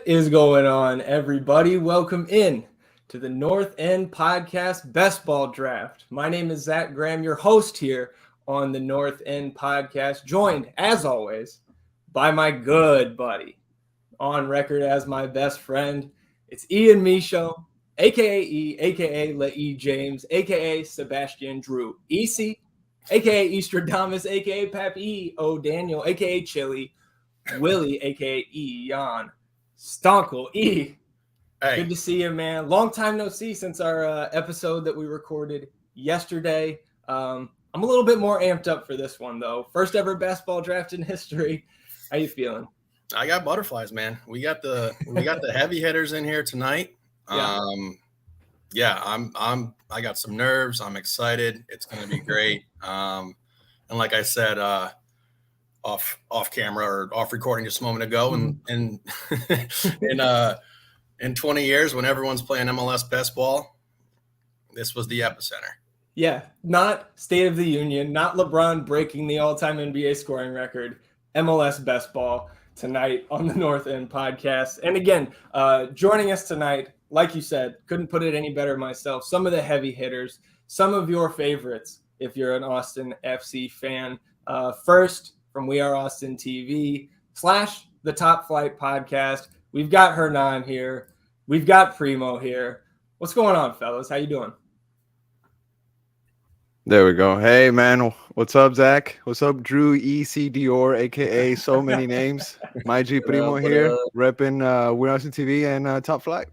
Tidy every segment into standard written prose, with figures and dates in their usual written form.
is going on, everybody? Welcome in to the North End Podcast Best Ball Draft. My name is Zach Graham, your host here on the North End Podcast, joined, as always, by my good buddy, on record as my best friend. It's Ian Michaud, a.k.a. E, a.k.a. Le James, a.k.a. Sebastian Drew, EC, a.k.a. Eastradamus, a.k.a. Papi O'Daniel, a.k.a. Chili, Willie, a.k.a. Jan Stonkel. Hey. Good to see you, man. Long time no see since our episode that we recorded yesterday. I'm a little bit more amped up for this one, though. First ever basketball draft in history. How you feeling? I got butterflies, man. We got the heavy hitters in here tonight. Yeah. I got some nerves. I'm excited. It's going to be great. And like I said, off camera or off recording just a moment ago, and in 20 years when everyone's playing MLS best ball, this was the epicenter. Yeah, not State of the Union, not LeBron breaking the all-time NBA scoring record. MLS best ball tonight on the North End Podcast. And again, joining us tonight, like you said, couldn't put it any better myself. Some of the heavy hitters, some of your favorites if you're an Austin FC fan. First, from WeAreAustinTV / the TopFlight podcast, we've got Hernan here. We've got Primo here. What's going on, fellas? How you doing? There we go. Hey, man. What's up, Zach? What's up, Drew, EC Dior, a.k.a. so many names. My G Primo here, repping WeAreAustinTV and TopFlight.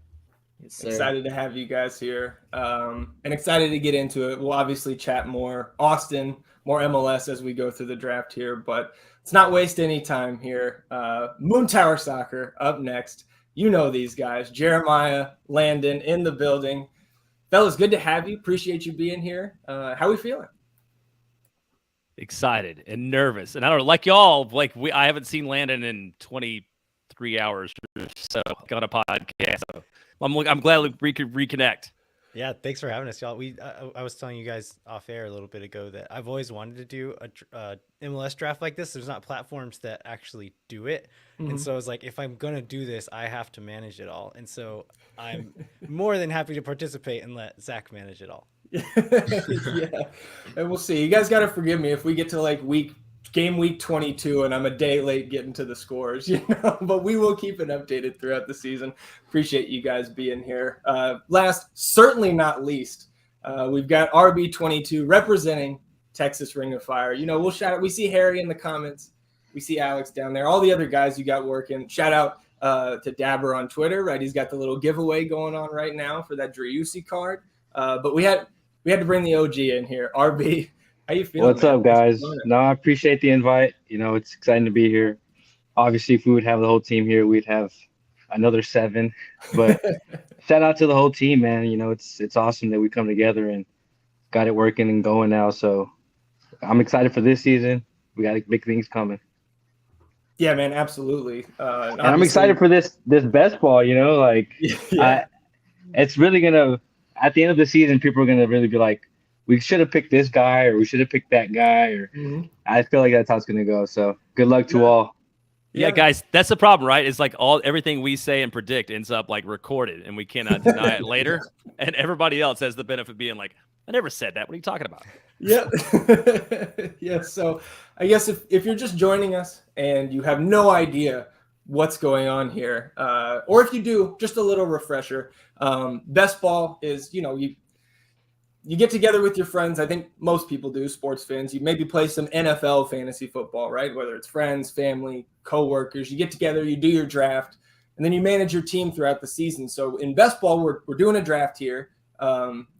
Yes, excited to have you guys here and excited to get into it. We'll obviously chat more Austin, more MLS as we go through the draft here, but let's not waste any time here. Moontower Soccer up next. You know these guys. Jeremiah, Landon in the building. Fellas, good to have you. Appreciate you being here. How are we feeling? Excited and nervous. And I don't know, like y'all, I haven't seen Landon in 23 hours or so on a podcast. So I'm glad we could reconnect. Yeah, thanks for having us, y'all. I was telling you guys off air a little bit ago that I've always wanted to do a MLS draft like this. There's not platforms that actually do it. Mm-hmm. And so I was like, if I'm going to do this, I have to manage it all. And so I'm more than happy to participate and let Zach manage it all. Yeah, and we'll see. You guys got to forgive me if we get to game week 22 and I'm a day late getting to the scores, but we will keep it updated throughout the season. Appreciate you guys being here. Last, certainly not least, we've got RB22 representing Texas Ring of Fire. We'll shout out. We see Harry in the comments. We see Alex down there. All the other guys you got working. Shout out to Dabber on Twitter, right? He's got the little giveaway going on right now for that Driussi card. But we had to bring the OG in here. RB, how you feeling? What's up, guys? No, I appreciate the invite. It's exciting to be here. Obviously, if we would have the whole team here, we'd have another 7. But shout out to the whole team, man. It's awesome that we come together and got it working and going now. So I'm excited for this season. We got big things coming. Yeah, man, absolutely. And I'm excited for this best ball. It's really gonna. At the end of the season, people are gonna really be like, we should have picked this guy or we should have picked that guy. Or I feel like that's how it's going to go. So good luck to all. Yeah, guys, that's the problem, right? It's like everything we say and predict ends up recorded and we cannot deny it later. And everybody else has the benefit of being like, I never said that. What are you talking about? Yeah. Yeah. So I guess if you're just joining us and you have no idea what's going on here, or if you do, just a little refresher. Best ball is, you get together with your friends. I think most people do, sports fans. You maybe play some NFL fantasy football, right? Whether it's friends, family, coworkers. You get together, you do your draft, and then you manage your team throughout the season. So in best ball, we're doing a draft here.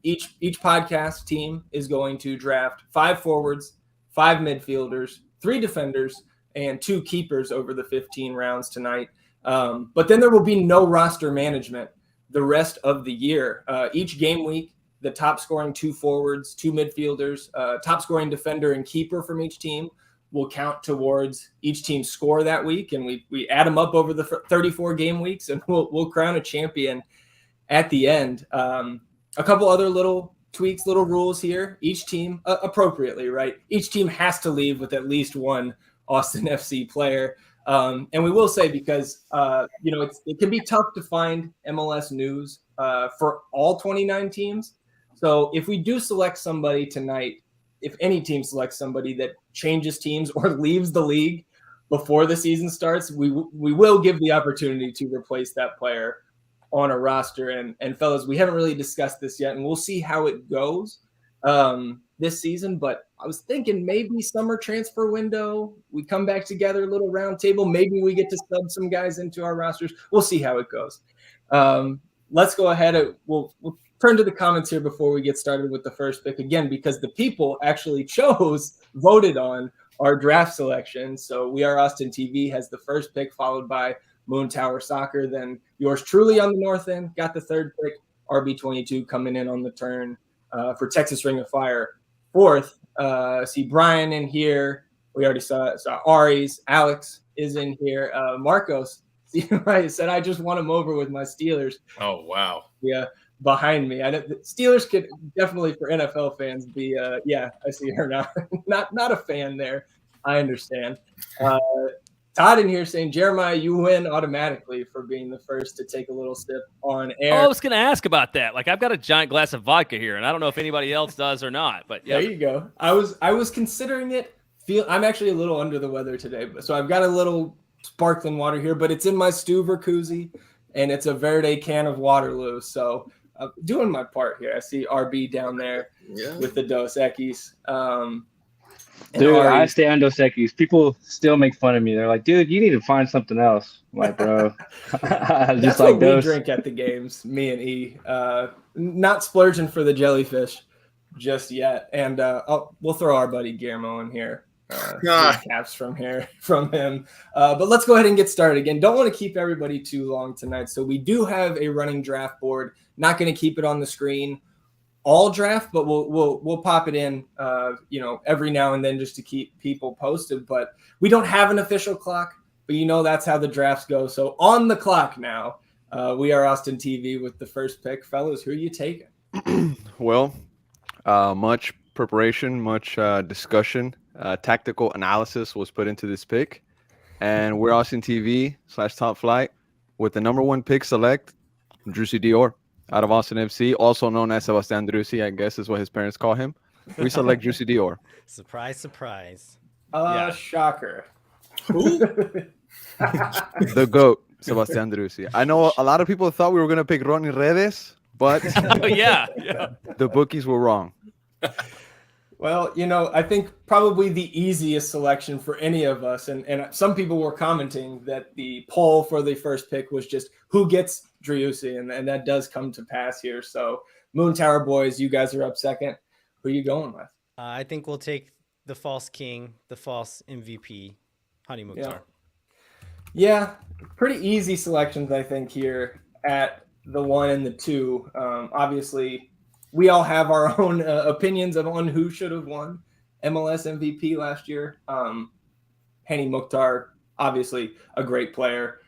Each podcast team is going to draft 5 forwards, 5 midfielders, 3 defenders, and 2 keepers over the 15 rounds tonight. But then there will be no roster management the rest of the year. Each game week, the top scoring 2 forwards, 2 midfielders, top scoring defender and keeper from each team will count towards each team's score that week. And we add them up over the 34 game weeks and we'll crown a champion at the end. A couple other little tweaks, little rules here. Each team, appropriately, right? Each team has to leave with at least one Austin FC player. And we will say, because it can be tough to find MLS news for all 29 teams. So if we do select somebody tonight, if any team selects somebody that changes teams or leaves the league before the season starts, we will give the opportunity to replace that player on a roster. And fellas, we haven't really discussed this yet, and we'll see how it goes this season. But I was thinking maybe summer transfer window, we come back together, a little round table. Maybe we get to sub some guys into our rosters. We'll see how it goes. Let's go ahead. We'll turn to the comments here before we get started with the first pick again, because the people actually voted on our draft selection. So We Are Austin TV has the first pick, followed by Moontower Soccer. Then yours truly on the north end got the third pick. RB22 coming in on the turn for Texas Ring of Fire. Fourth, see Brian in here. We already saw Ari's. Alex is in here. Marcos said, I just want him over with my Steelers. Oh, wow. Yeah, behind me. Steelers could definitely, for NFL fans, be I see her now. not a fan there. I understand. Todd in here saying, Jeremiah, you win automatically for being the first to take a little sip on air. Oh, I was going to ask about that. Like, I've got a giant glass of vodka here, and I don't know if anybody else does or not. But yeah, there you go. I was considering it. I'm actually a little under the weather today, so I've got a little sparkling water here, but it's in my Stuver koozie, and it's a Verde can of Waterloo. So I'm doing my part here. I see RB down there with the Dos Equis. Dude, I stay on Dos Equis. People still make fun of me. They're like, dude, you need to find something else. I'm like, bro, just like those. We drink at the games, me and E. Not splurging for the jellyfish just yet. And we'll throw our buddy Guillermo in here. Caps from him. But let's go ahead and get started again. Don't want to keep everybody too long tonight. So we do have a running draft board. Not going to keep it on the screen all draft, but we'll pop it in every now and then just to keep people posted. But we don't have an official clock, but that's how the drafts go. So on the clock now, We Are Austin TV with the first pick. Fellas, who are you taking? Well, much preparation, much discussion, tactical analysis was put into this pick, and We're Austin TV / TopFlight with the number one pick select Drusi Dior out of Austin FC, also known as Sebastian Drusi, I guess is what his parents call him. We select Drusi Dior. Surprise, surprise. Shocker. Who? The GOAT, Sebastian Drusi. I know a lot of people thought we were going to pick Ronnie Redes, but the bookies were wrong. Well, I think probably the easiest selection for any of us, and some people were commenting that the poll for the first pick was just who gets Driussi, and that does come to pass here. So Moontower boys, you guys are up second. Who are you going with? I think we'll take the false king, the false MVP, Hani Mukhtar. Yeah, pretty easy selections, I think, here at the 1 and the 2. Obviously, we all have our own opinions on who should have won MLS MVP last year. Hani Mukhtar, obviously a great player.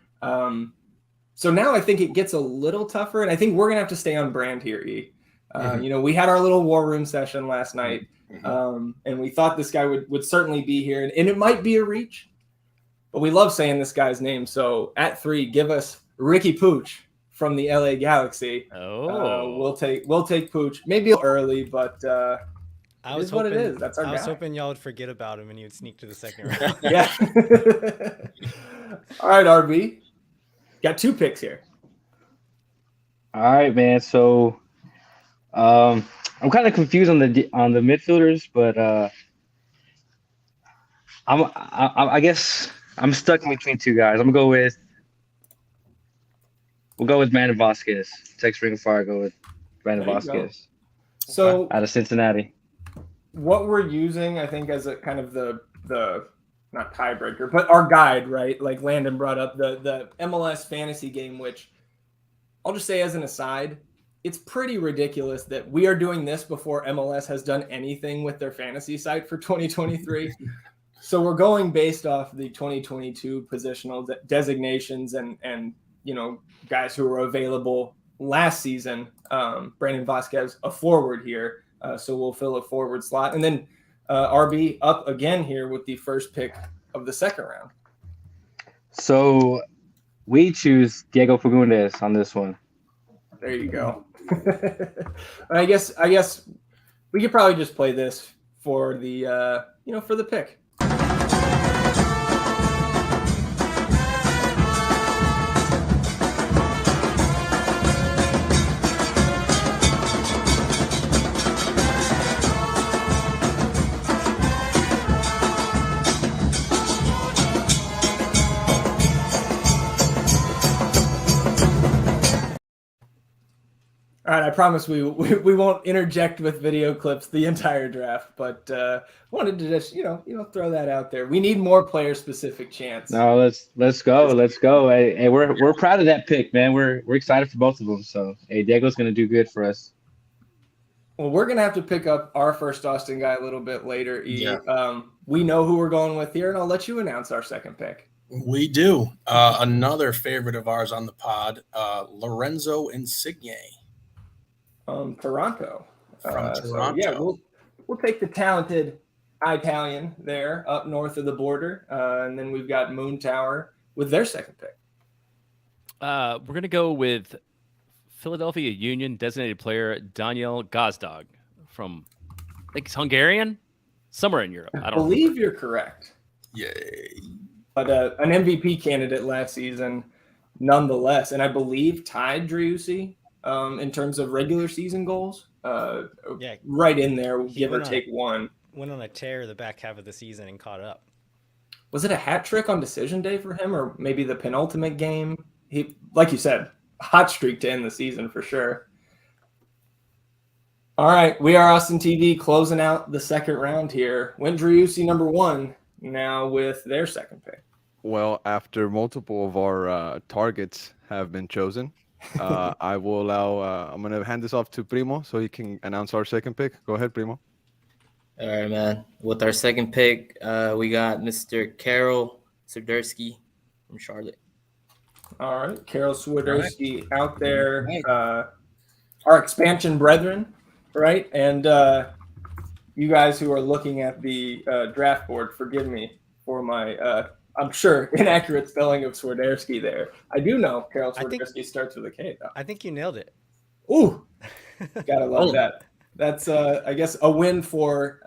So now I think it gets a little tougher, and I think we're going to have to stay on brand here, E. We had our little war room session last night, and we thought this guy would certainly be here, and it might be a reach, but we love saying this guy's name. So at 3, give us Ricky Pooch from the LA Galaxy. We'll take Pooch, maybe early, but it's what it is. That's our guy. I was hoping y'all would forget about him and he would sneak to the second round. Yeah. All right, RB. Got 2 picks here. All right, man. So I'm kind of confused on the midfielders, but I guess I'm stuck in between 2 guys. We'll go with Brandon Vasquez. Texas Ring of Fire. Go with Brandon Vasquez. So out of Cincinnati. What we're using, I think, as a kind of the not tiebreaker, but our guide, right? Like Landon brought up the MLS fantasy game, which I'll just say as an aside, it's pretty ridiculous that we are doing this before MLS has done anything with their fantasy site for 2023. So we're going based off the 2022 positional designations and guys who were available last season. Brandon Vasquez, a forward here, so we'll fill a forward slot, and then RB up again here with the first pick of the second round. So we choose Diego Fagundes on this one. There you go. I guess we could probably just play this for the for the pick. All right, I promise we won't interject with video clips the entire draft, but wanted to just throw that out there. We need more player specific chants. No, let's go. Hey, we're proud of that pick, man. We're excited for both of them. So hey, Diego's gonna do good for us. Well, we're gonna have to pick up our first Austin guy a little bit later. Yeah. We know who we're going with here, and I'll let you announce our second pick. We do. Another favorite of ours on the pod, Lorenzo Insigne. Toronto. From So, Toronto. yeah, we'll take the talented Italian there up north of the border, and then we've got Moontower with their second pick. We're going to go with Philadelphia Union designated player Daniel Gazdag from, I think it's Hungarian, somewhere in Europe. I don't believe you're correct. Yay. But an MVP candidate last season, nonetheless, and I believe tied Driussi in terms of regular season goals. Right in there, give or take one. Went on a tear the back half of the season and caught up. Was it a hat trick on decision day for him, or maybe the penultimate game? He, like you said, hot streak to end the season for sure. All right, We Are Austin TV closing out the second round here. Went Driussi number one, now with their second pick. Well, after multiple of our targets have been chosen, I will allow. I'm gonna hand this off to Primo so he can announce our second pick. Go ahead, Primo. All right, man. With our second pick, we got Mr. Karol Swiderski from Charlotte. All right, Karol Swiderski out there. Our expansion brethren, right? And you guys who are looking at the draft board, forgive me for my I'm sure inaccurate spelling of Swiderski there. I do know Karol Swiderski starts with a K, though. I think you nailed it. Ooh, gotta love that. That's I guess a win for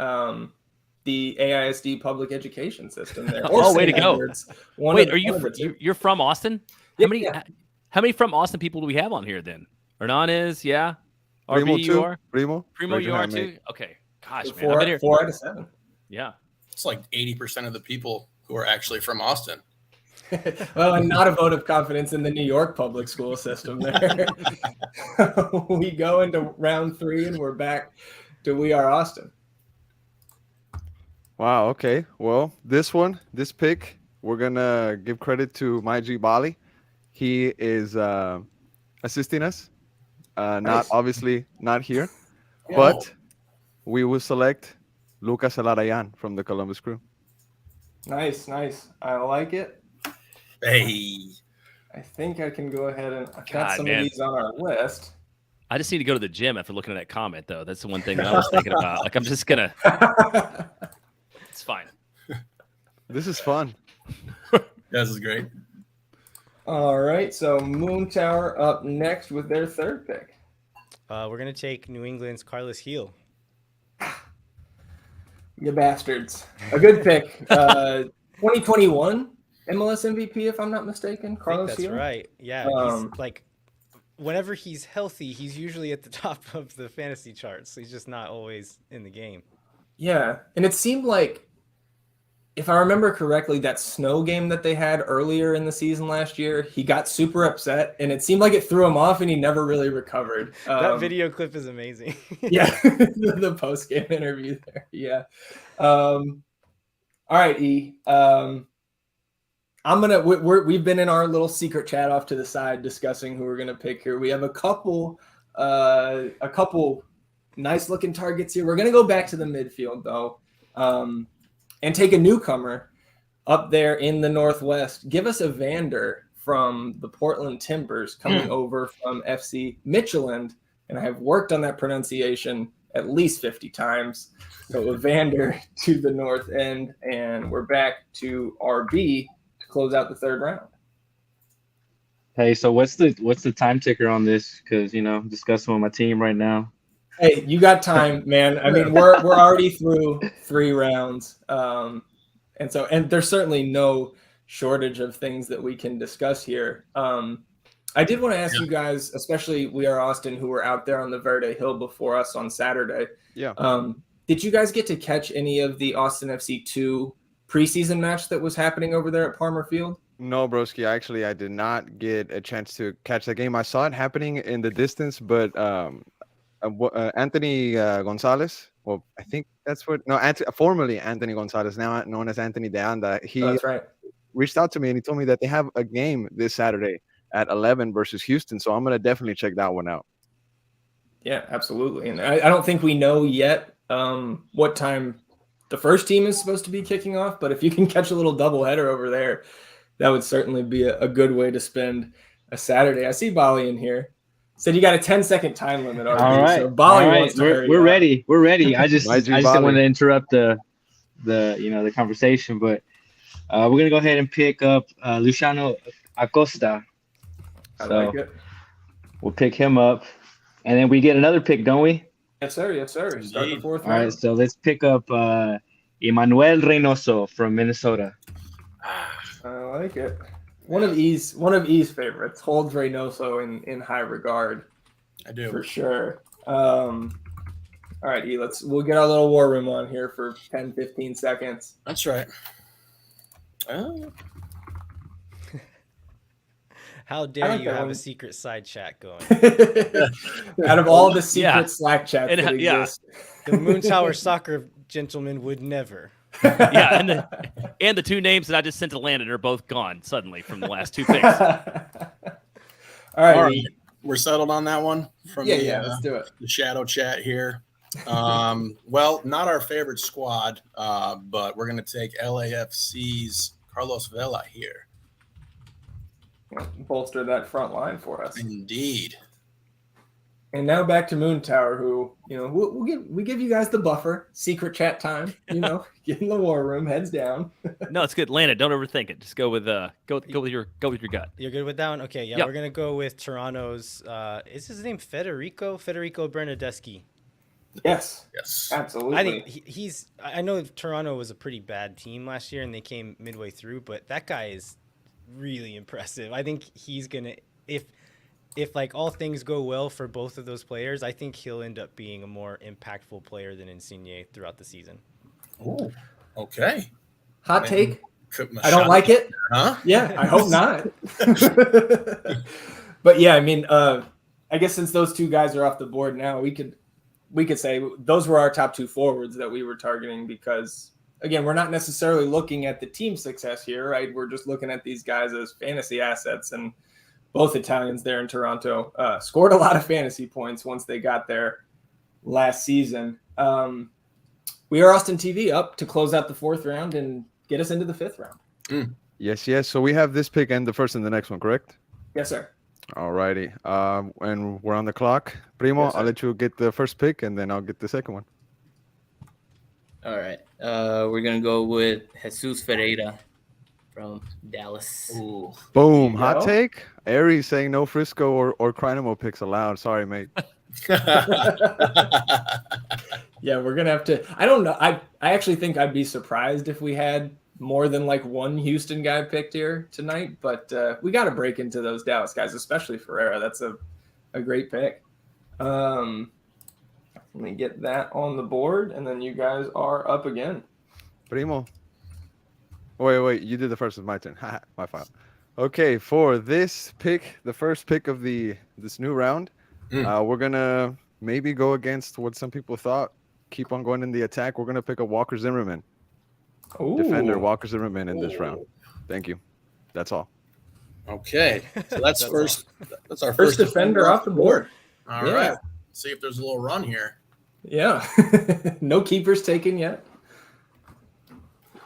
the AISD public education system there. Oh, way to go! Wait, are you're from Austin? Yeah, How many from Austin people do we have on here then? Hernanes, yeah. Primo RB, too. you are. Primo, You are too. Okay, gosh, man, four, I've been here. 4 out of 7. Yeah. It's like 80% of the people who are actually from Austin. Well, and not a vote of confidence in the New York public school system there. We go into round 3 and we're back to We Are Austin. Wow. Okay. Well, this pick, we're gonna give credit to Maiji Bali. He is assisting us. Not obviously not here, but we will select Lucas Alarayan from the Columbus Crew. Nice. I like it. Hey. I think I can go ahead and I've got God, some man. of these on our list. I just need to go to the gym after looking at that comment, though. That's the one thing that I was thinking about. Like, I'm just gonna. It's fine. This is fun. This is great. All right, so Moontower up next with their third pick. We're gonna take New England's Carlos Heel. You bastards. A good pick. 2021 MLS MVP, if I'm not mistaken. Carlos I think that's Heel. right. Yeah, he's like, whenever he's healthy, he's usually at the top of the fantasy charts. He's just not always in the game. Yeah, and it seemed like, if I remember correctly, that snow game that they had earlier in the season last year, he got super upset, and it seemed like it threw him off, and he never really recovered. That video clip is amazing. Yeah, the post-game interview there. Yeah. All right, E. We've been in our little secret chat off to the side discussing who we're gonna pick here. We have a couple nice looking targets here. We're gonna go back to the midfield though, and take a newcomer up there in the Northwest. Give us a Vander from the Portland Timbers coming over from FC Midtjylland, and I have worked on that pronunciation at least 50 times. So Evander to the north end, and we're back to RB to close out the third round. Hey, so what's the time ticker on this? Because discussing with my team right now. Hey, you got time, man. I mean, we're already through 3 rounds, and there's certainly no shortage of things that we can discuss here. I did want to ask you guys, especially We Are Austin, who were out there on the Verde Hill before us on Saturday. Yeah. Did you guys get to catch any of the Austin FC 2 preseason match that was happening over there at Palmer Field? No, broski. Actually, I did not get a chance to catch the game. I saw it happening in the distance, but Anthony Gonzalez. Well, I think that's what. No, formerly Anthony Gonzalez, now known as Anthony De Anda. He That's right. reached out to me and he told me that they have a game this Saturday at 11 versus Houston. So I'm gonna definitely check that one out. Yeah, absolutely. And I don't think we know yet what time the first team is supposed to be kicking off. But if you can catch a little doubleheader over there, that would certainly be a good way to spend a Saturday. I see Bali in here. Said you got a 10-second time limit already. All right, so Bali all right. wants to hurry We're up. ready. We're ready. I just didn't want Bali. to interrupt the conversation, but we're gonna go ahead and pick up Luciano Acosta. I like it. We'll pick him up, and then we get another pick, don't we? Yes, sir. Yes, sir. Start the Indeed. fourth All round. right, so let's pick up Emmanuel Reynoso from Minnesota. I like it. One of E's favorites holds Reynoso in high regard. I do. For sure. All right, E, we'll get our little war room on here for 10, 15 seconds. That's right. How I dare like you that have one. a secret side chat going? Out of all the secret Yeah. Slack chats And, that yeah. exist. The Moontower Soccer gentleman would never. Yeah, and the 2 names that I just sent to Landon are both gone suddenly from the last 2 picks. All right, All right. E. We're settled on that one from Let's do it. the shadow chat here. Well, not our favorite squad, but we're going to take LAFC's Carlos Vela here. Bolster that front line for us. Indeed. And now back to Moontower, who we give you guys the buffer, secret chat time. Get in the war room, heads down. No, it's good. Landon, don't overthink it. Just go with go with your gut. You're good with that one? Okay, yeah, Yep. we're gonna go with Toronto's. Is his name Federico Bernardeschi? Yes, Yes. absolutely. I think he's. I know Toronto was a pretty bad team last year, and they came midway through, but that guy is really impressive. I think he's gonna if like all things go well for both of those players, I think he'll end up being a more impactful player than Insigne throughout the season. Oh, okay. Hot take. Cook my I don't shot. like it. Huh? Yeah, I hope not. But yeah, I mean, I guess since those 2 guys are off the board now, we could say those were our top 2 forwards that we were targeting because, again, we're not necessarily looking at the team success here, right? We're just looking at these guys as fantasy assets, and both Italians there in Toronto scored a lot of fantasy points once they got there last season. We are Austin TV up to close out the 4th round and get us into the 5th round. Yes. So we have this pick and the first and the next one, correct? Yes, sir. All righty. And we're on the clock. Primo, Yes, sir. I'll let you get the first pick and then I'll get the second one. All right. We're gonna go with Jesus Ferreira from Dallas. Ooh. Boom. you Hot go. take. Aries saying no Frisco or Crinamo picks allowed. Sorry, mate. Yeah, we're gonna have to. I don't know. I actually think I'd be surprised if we had more than like one Houston guy picked here tonight. But we got to break into those Dallas guys, especially Ferreira. That's a great pick. Let me get that on the board, and then you guys are up again. Primo. Wait. You did the first. It's my turn. My fault. Okay, for this pick, the first pick of this new round, we're gonna maybe go against what some people thought. Keep on going in the attack. We're gonna pick a Walker Zimmerman, defender Ooh. Walker Zimmerman in this round. Thank you. That's all. Okay. So that's first. That's our First defender off the board. All Yeah. right. See if there's a little run here. Yeah. No keepers taken yet.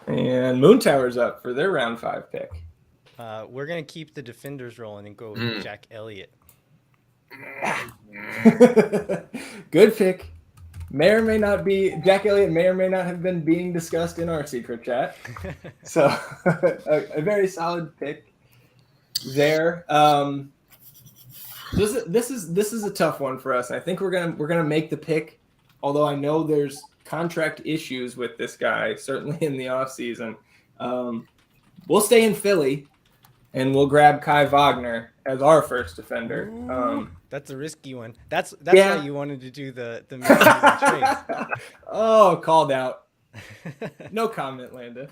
And Moontower's up for their round 5 pick. We're gonna keep the defenders rolling and go with Jack Elliott. Good pick. may or may not be Jack Elliott may or may not have been being discussed in our secret chat. So a very solid pick there. This is a tough one for us. I think we're gonna make the pick, although I know there's contract issues with this guy, certainly in the offseason. We'll stay in Philly, and we'll grab Kai Wagner as our first defender. That's a risky one. That's Yeah. why you wanted to do the mid-season trade. Oh, called out. No comment, Landa.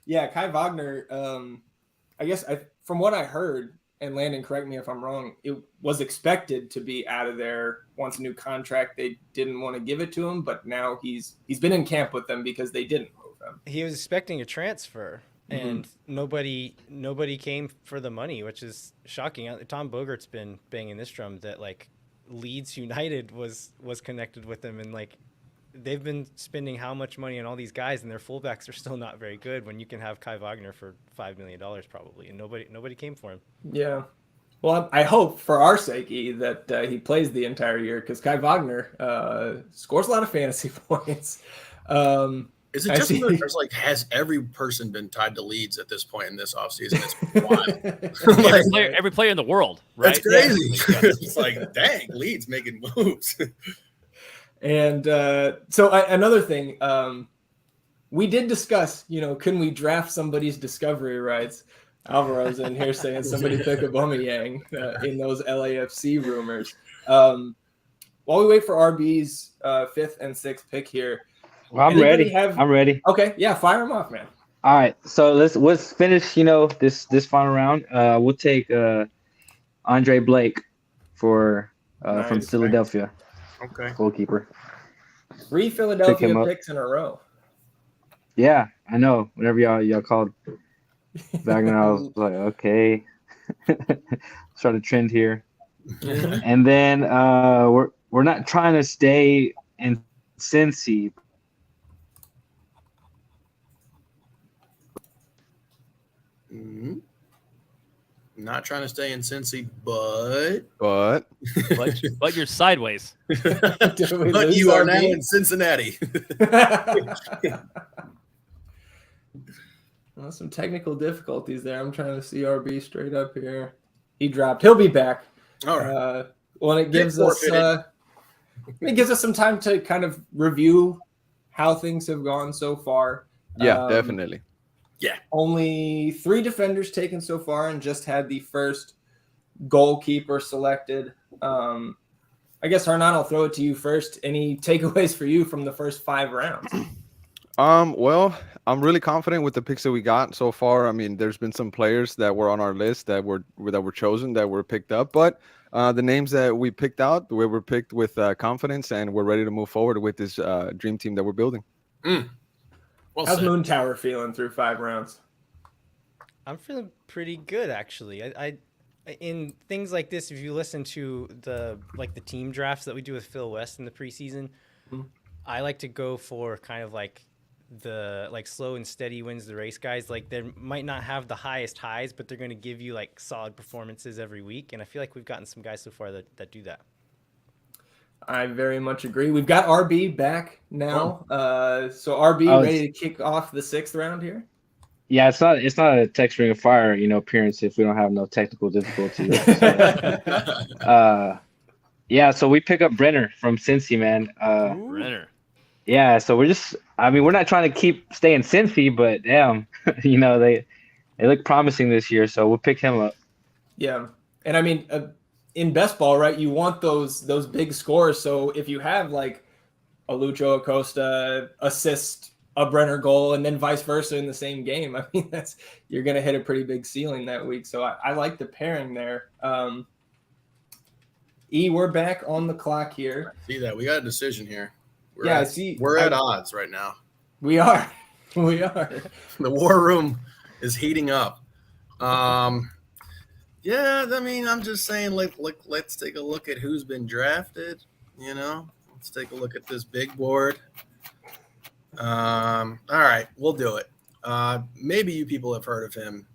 Yeah, Kai Wagner. I guess from what I heard, and Landon, correct me if I'm wrong, it was expected to be out of there once a new contract. They didn't want to give it to him, but now he's been in camp with them because they didn't move him. He was expecting a transfer, and nobody came for the money, which is shocking. Tom Bogart's been banging this drum that like Leeds United was connected with him, and like they've been spending how much money on all these guys, and their fullbacks are still not very good when you can have Kai Wagner for $5 million probably, and nobody came for him. Yeah. Well, I hope for our sake that he plays the entire year, because Kai Wagner scores a lot of fantasy points. Is it just there's like, has every person been tied to Leeds at this point in this offseason? It's wild. every player in the world, right? That's crazy. Yeah. It's like, dang, Leeds making moves. And so another thing, we did discuss, can we draft somebody's discovery rights? Alvaro's in here saying somebody pick Aubameyang in those LAFC rumors. While we wait for RB's 5th and 6th pick here. Well, I'm ready. I'm ready. Okay, yeah, fire them off, man. All right, so let's finish. This final round. We'll take Andre Blake from Philadelphia. Okay. Goalkeeper. 3 Philadelphia picks in a row. Yeah, I know. Whenever y'all called Wagner, I was like, okay, start a trend here. And then we're not trying to stay in Cincy. Not trying to stay in Cincy, but you're sideways. But you are now in Cincinnati. Well, some technical difficulties there. I'm trying to see RB straight up here. He dropped. He'll be back. All right. Well, it gives us some time to kind of review how things have gone so far. Yeah, definitely. Yeah. Only 3 defenders taken so far, and just had the first goalkeeper selected. I guess, Hernan, I'll throw it to you first. Any takeaways for you from the first 5 rounds? Well, I'm really confident with the picks that we got so far. I mean, there's been some players that were on our list that were chosen, that were picked up, but the names that we picked out, we were picked with confidence, and we're ready to move forward with this dream team that we're building. Well How's said. Moontower feeling through 5 rounds? I'm feeling pretty good, actually. I in things like this, if you listen to the team drafts that we do with Phil West in the preseason, I like to go for kind of like the slow and steady wins the race guys. Like, they might not have the highest highs, but they're going to give you like solid performances every week. And I feel like we've gotten some guys so far that do that. I very much agree. We've got RB back now. So RB ready to kick off the 6th round here? Yeah, it's not a Text Ring of Fire, appearance if we don't have no technical difficulties. So we pick up Brenner from Cincy, man. Brenner. Yeah, so we're not trying to stay in Cincy, but damn, they look promising this year, so we'll pick him up. Yeah, and I mean, in best ball, right, you want those big scores. So if you have like a Lucho Acosta assist a Brenner goal and then vice versa in the same game, I mean, you're going to hit a pretty big ceiling that week. So I like the pairing there. We're back on the clock here. See that? We got a decision here. We're at odds right now. We are. We are. The war room is heating up. Yeah, I mean, I'm just saying, let's take a look at who's been drafted. Let's take a look at this big board. All right, we'll do it. Maybe you people have heard of him.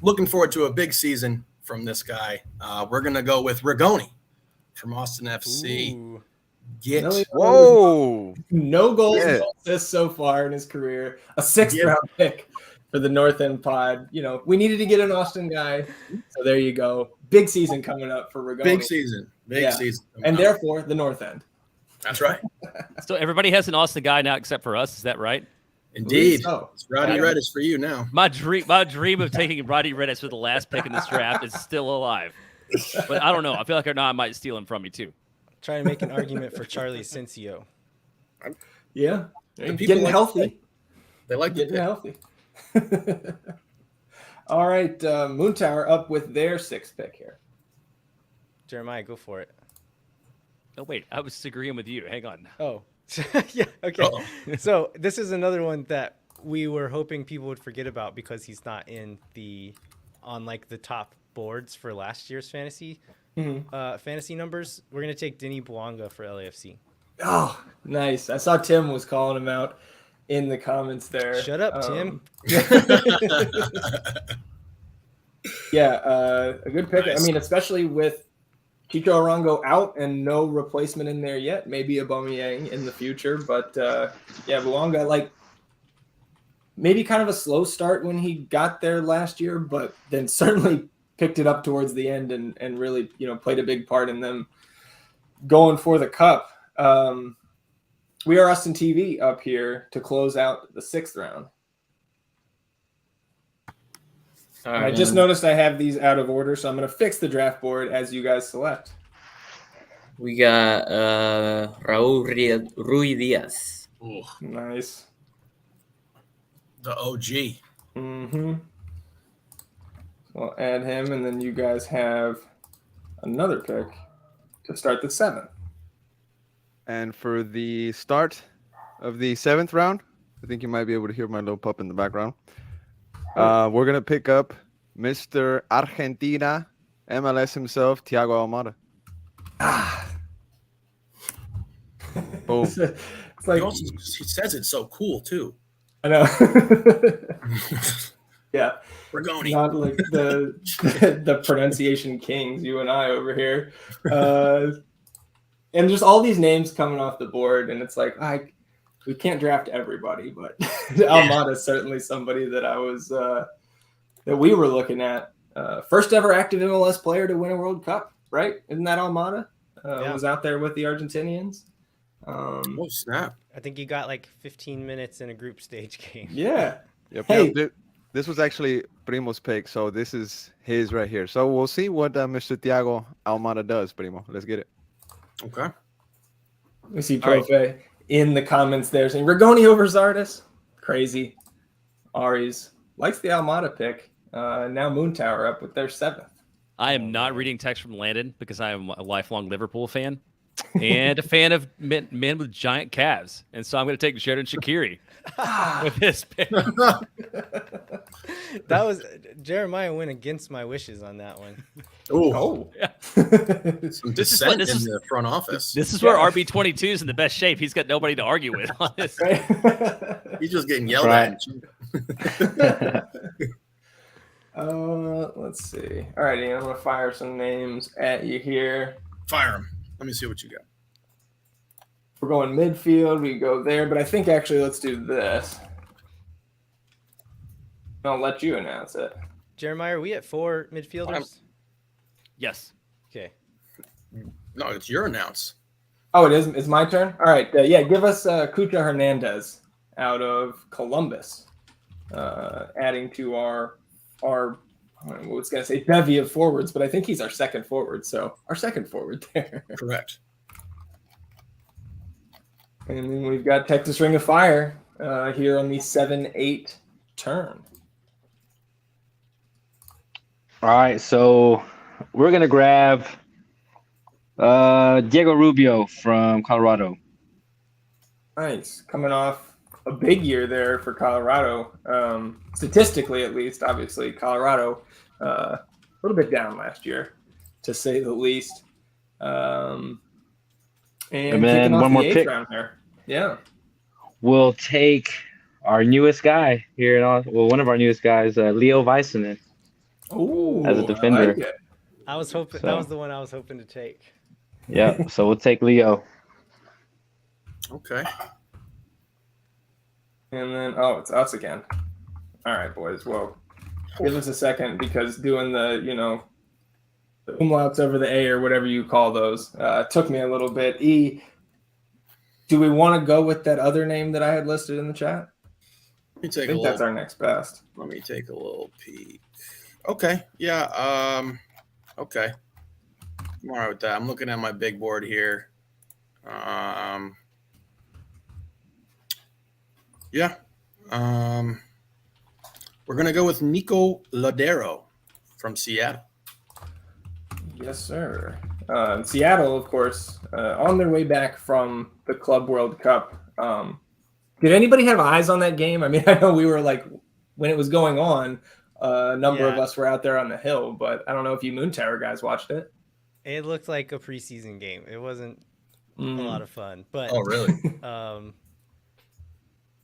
Looking forward to a big season from this guy. We're gonna go with Rigoni from Austin FC. Ooh. Get Whoa. No goals, Yeah. no assists so far in his career. A 6th Yeah. round pick for the North End Pod. You know, we needed to get an Austin guy, so there you go. Big season coming up for Rigoni. big season. Big season. And therefore, the North End. That's right. So everybody has an Austin guy now except for us. Is that right? Indeed. So. It's Roddy Redis for you now. My dream of taking Roddy Redis for the last pick in this draft is still alive. But I don't know. I feel like I might steal him from you too. Trying to make an argument for Charlie Cincio. Yeah. The people Getting like healthy. They like to Getting pick. healthy. All right. Moontower up with their 6th pick here. Jeremiah, go for it. Oh wait, I was agreeing with you. Hang on. Oh, yeah. Okay. Uh-oh. So this is another one that we were hoping people would forget about because he's not on like the top boards for last year's fantasy numbers. We're gonna take Denny Bouanga for LAFC. Oh, nice. I saw Tim was calling him out in the comments there. Shut up, Tim. Yeah, a good pick. Nice. I mean, especially with Chicho Arango out and no replacement in there yet. Maybe Aubameyang in the future, but yeah, Bouanga, like maybe kind of a slow start when he got there last year, but then certainly picked it up towards the end and really, you know, played a big part in them going for the cup. We are Austin TV up here to close out the 6th round. All And right, I just man. noticed I have these out of order, so I'm going to fix the draft board as you guys select. We got Raul Rui Diaz. Ooh, Nice. the OG. Mm-hmm. So I'll add him, and then you guys have another pick to start the 7th. And for the start of the 7th round, I think you might be able to hear my little pup in the background. We're going to pick up Mr. Argentina, MLS himself, Thiago Almada. Boom. It's like, He says it's so cool too. I know. Yeah. Rigoni. Not like the pronunciation kings, you and I over here. And just all these names coming off the board, and it's like, we can't draft everybody, but Almada is certainly somebody that I was that we were looking at. First ever active MLS player to win a World Cup, right? Isn't that Almada? Yeah. Was out there with the Argentinians. Oh snap! I think he got like 15 minutes in a group stage game. Yeah. Yep, Hey. yep. This was actually Primo's pick, so this is his right here. So we'll see what Mr. Thiago Almada does, Primo. Let's get it. Okay. We see Trofe in the comments there saying Rigoni over Zardes. Crazy. Ari's likes the Almada pick. Now Moontower up with their 7th. I am not reading text from Landon because I am a lifelong Liverpool fan and a fan of men with giant calves. And so I'm going to take Sheridan Shaqiri with this pick. That was Jeremiah went against my wishes on that one. Ooh, Oh. some This is dissent this in is- the front office. This is where RB22 is in the best shape. He's got nobody to argue with on this. He's just getting yelled Right. at. Let's see. All righty, I'm gonna fire some names at you here. Fire him. Let me see what you got. We're going midfield. We go there, but I think actually let's do this. I'll let you announce it. Jeremiah, are we at 4 midfielders? Yes. Okay. No, it's your announce. Oh, it is. It's my turn. All right. Yeah, give us Cucha Hernandez out of Columbus, adding to our I was gonna say bevy of forwards, but I think he's our second forward. So our second forward there. Correct. And then we've got Texas Ring of Fire here on the 7-8 turn. All right, so we're gonna grab Diego Rubio from Colorado. Nice. Coming off a big year there for Colorado. Statistically, at least, obviously, Colorado a little bit down last year, to say the least. And then kicking off one the more 8th pick. round there. Yeah. We'll take our newest guy here, one of our newest guys, Leo Väisänen. Ooh, As a defender. I like it. I was hoping So- that was the one I was hoping to take. Yeah, so we'll take Leo. Okay. And then, it's us again. All right, boys. Well, give us a second because doing the, the umlauts over the A or whatever you call those took me a little bit. E, do we want to go with that other name that I had listed in the chat? Let me I take a think that's little. our next best. Let me take a little peek. Okay. Yeah. Okay. I'm all right with that. I'm looking at my big board here. Yeah. We're gonna go with Nico Ladero from Seattle. Yes, sir. Seattle, of course, on their way back from the Club World Cup. Did anybody have eyes on that game? I mean, I know we were like, when it was going on, a number of Yeah. us were out there on the hill, but I don't know if you Moontower guys watched it. It looked like a preseason game. It wasn't a lot of fun, but Oh, really?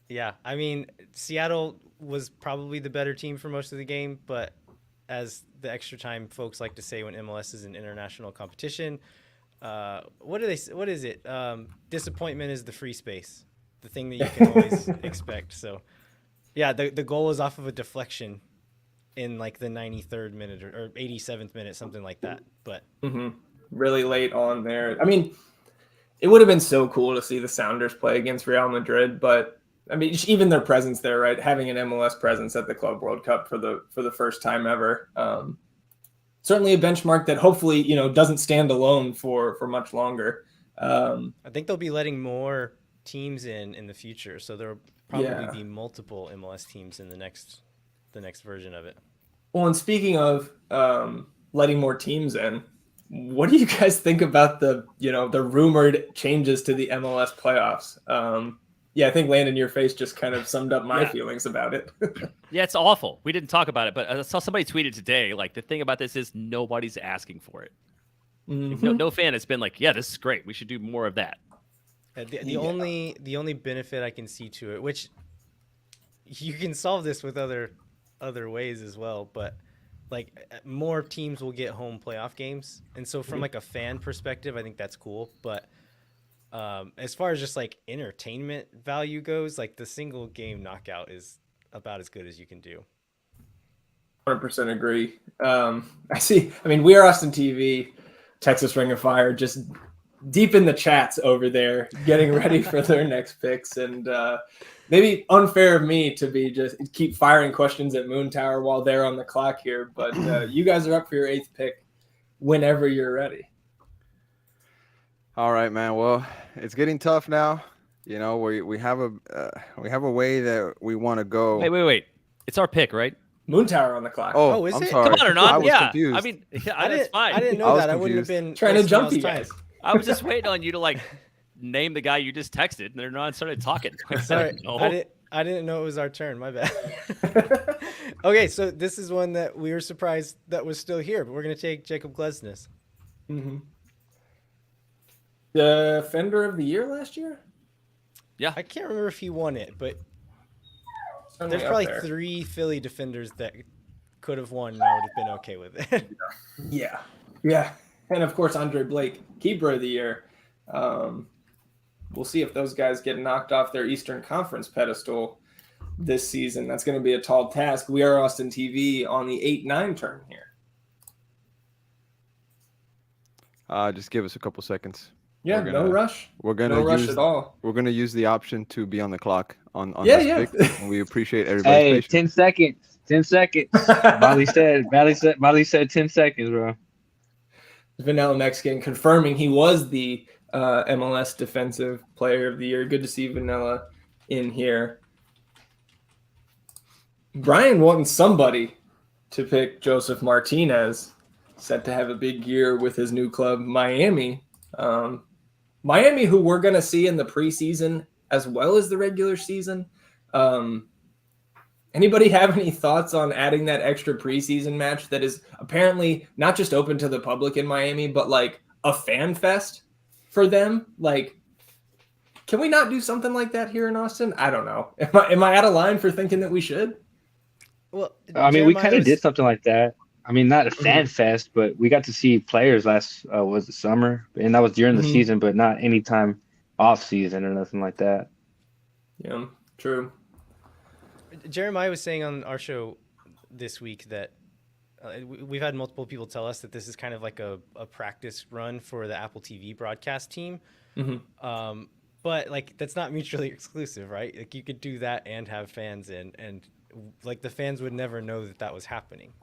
yeah, I mean, Seattle was probably the better team for most of the game, but as the extra time folks like to say when MLS is an international competition, what is it? Disappointment is the free space, the thing that you can always expect. So, yeah, the goal was off of a deflection in like the 93rd minute or 87th minute, something like that. But really late on there. I mean, it would have been so cool to see the Sounders play against Real Madrid, but I mean, even their presence there, right? Having an MLS presence at the Club World Cup for the first time ever. Certainly a benchmark that hopefully, doesn't stand alone for much longer. I think they'll be letting more teams in the future, so there'll probably be multiple MLS teams in the next version of it. Well, and speaking of letting more teams in, what do you guys think about the rumored changes to the MLS playoffs? Yeah, I think Landon, your face just kind of summed up my feelings about it. Yeah, it's awful. We didn't talk about it, but I saw somebody tweeted today, like, the thing about this is nobody's asking for it. No fan has been like, yeah, this is great. We should do more of that. The only benefit I can see to it, which you can solve this with other ways as well, but like more teams will get home playoff games. And so from like a fan perspective, I think that's cool. But as far as just like entertainment value goes, like the single game knockout is about as good as you can do. 100% agree. I mean, We Are Austin TV, Texas Ring of Fire, just deep in the chats over there, getting ready for their next picks. And maybe unfair of me to be just keep firing questions at Moontower while they're on the clock here. But you guys are up for your 8th pick whenever you're ready. All right, man. Well, it's getting tough now. We have a way that we want to go. Wait. It's our pick, right? Moontower on the clock. Oh, is I'm it? sorry. Come on, or not? I was confused. I mean, I that's fine. didn't I know was that. I wouldn't have confused. been Trying to wasting jump y'all's you time. guys. I was just waiting on you to like name the guy you just texted, and they're not started talking. Sorry, No. I didn't know it was our turn. My bad. Okay, so this is one that we were surprised that was still here, but we're gonna take Jacob Glesnes. Defender of the year last year? Yeah. I can't remember if he won it, but Certainly there's up probably there. 3 Philly defenders that could have won, and I would have been okay with it. Yeah. And of course, Andre Blake, keeper of the year. We'll see if those guys get knocked off their Eastern Conference pedestal this season. That's going to be a tall task. We are Austin TV on the 8-9 turn here. Just give us a couple seconds. Yeah, no rush. We're gonna No rush use at all. We're gonna use the option to be on the clock on Yeah, this pick, and we appreciate everybody's Hey, patience. 10 seconds. 10 seconds. Bali said 10 seconds, bro. Vanilla Mexican confirming he was the MLS Defensive Player of the Year. Good to see Vanilla in here. Brian wanting somebody to pick Joseph Martinez, set to have a big year with his new club, Miami. Miami, who we're going to see in the preseason as well as the regular season. Anybody have any thoughts on adding that extra preseason match that is apparently not just open to the public in Miami, but like a fan fest for them? Like, can we not do something like that here in Austin? I don't know. Am I out of line for thinking that we should? Well, I mean, we kind of did something like that. I mean, not a fan fest, but we got to see players last was the summer, and that was during the season, but not any time off season or nothing like that. Yeah, true. Jeremiah was saying on our show this week that we've had multiple people tell us that this is kind of like a practice run for the Apple TV broadcast team. But like that's not mutually exclusive, right? Like you could do that and have fans in, and like the fans would never know that that was happening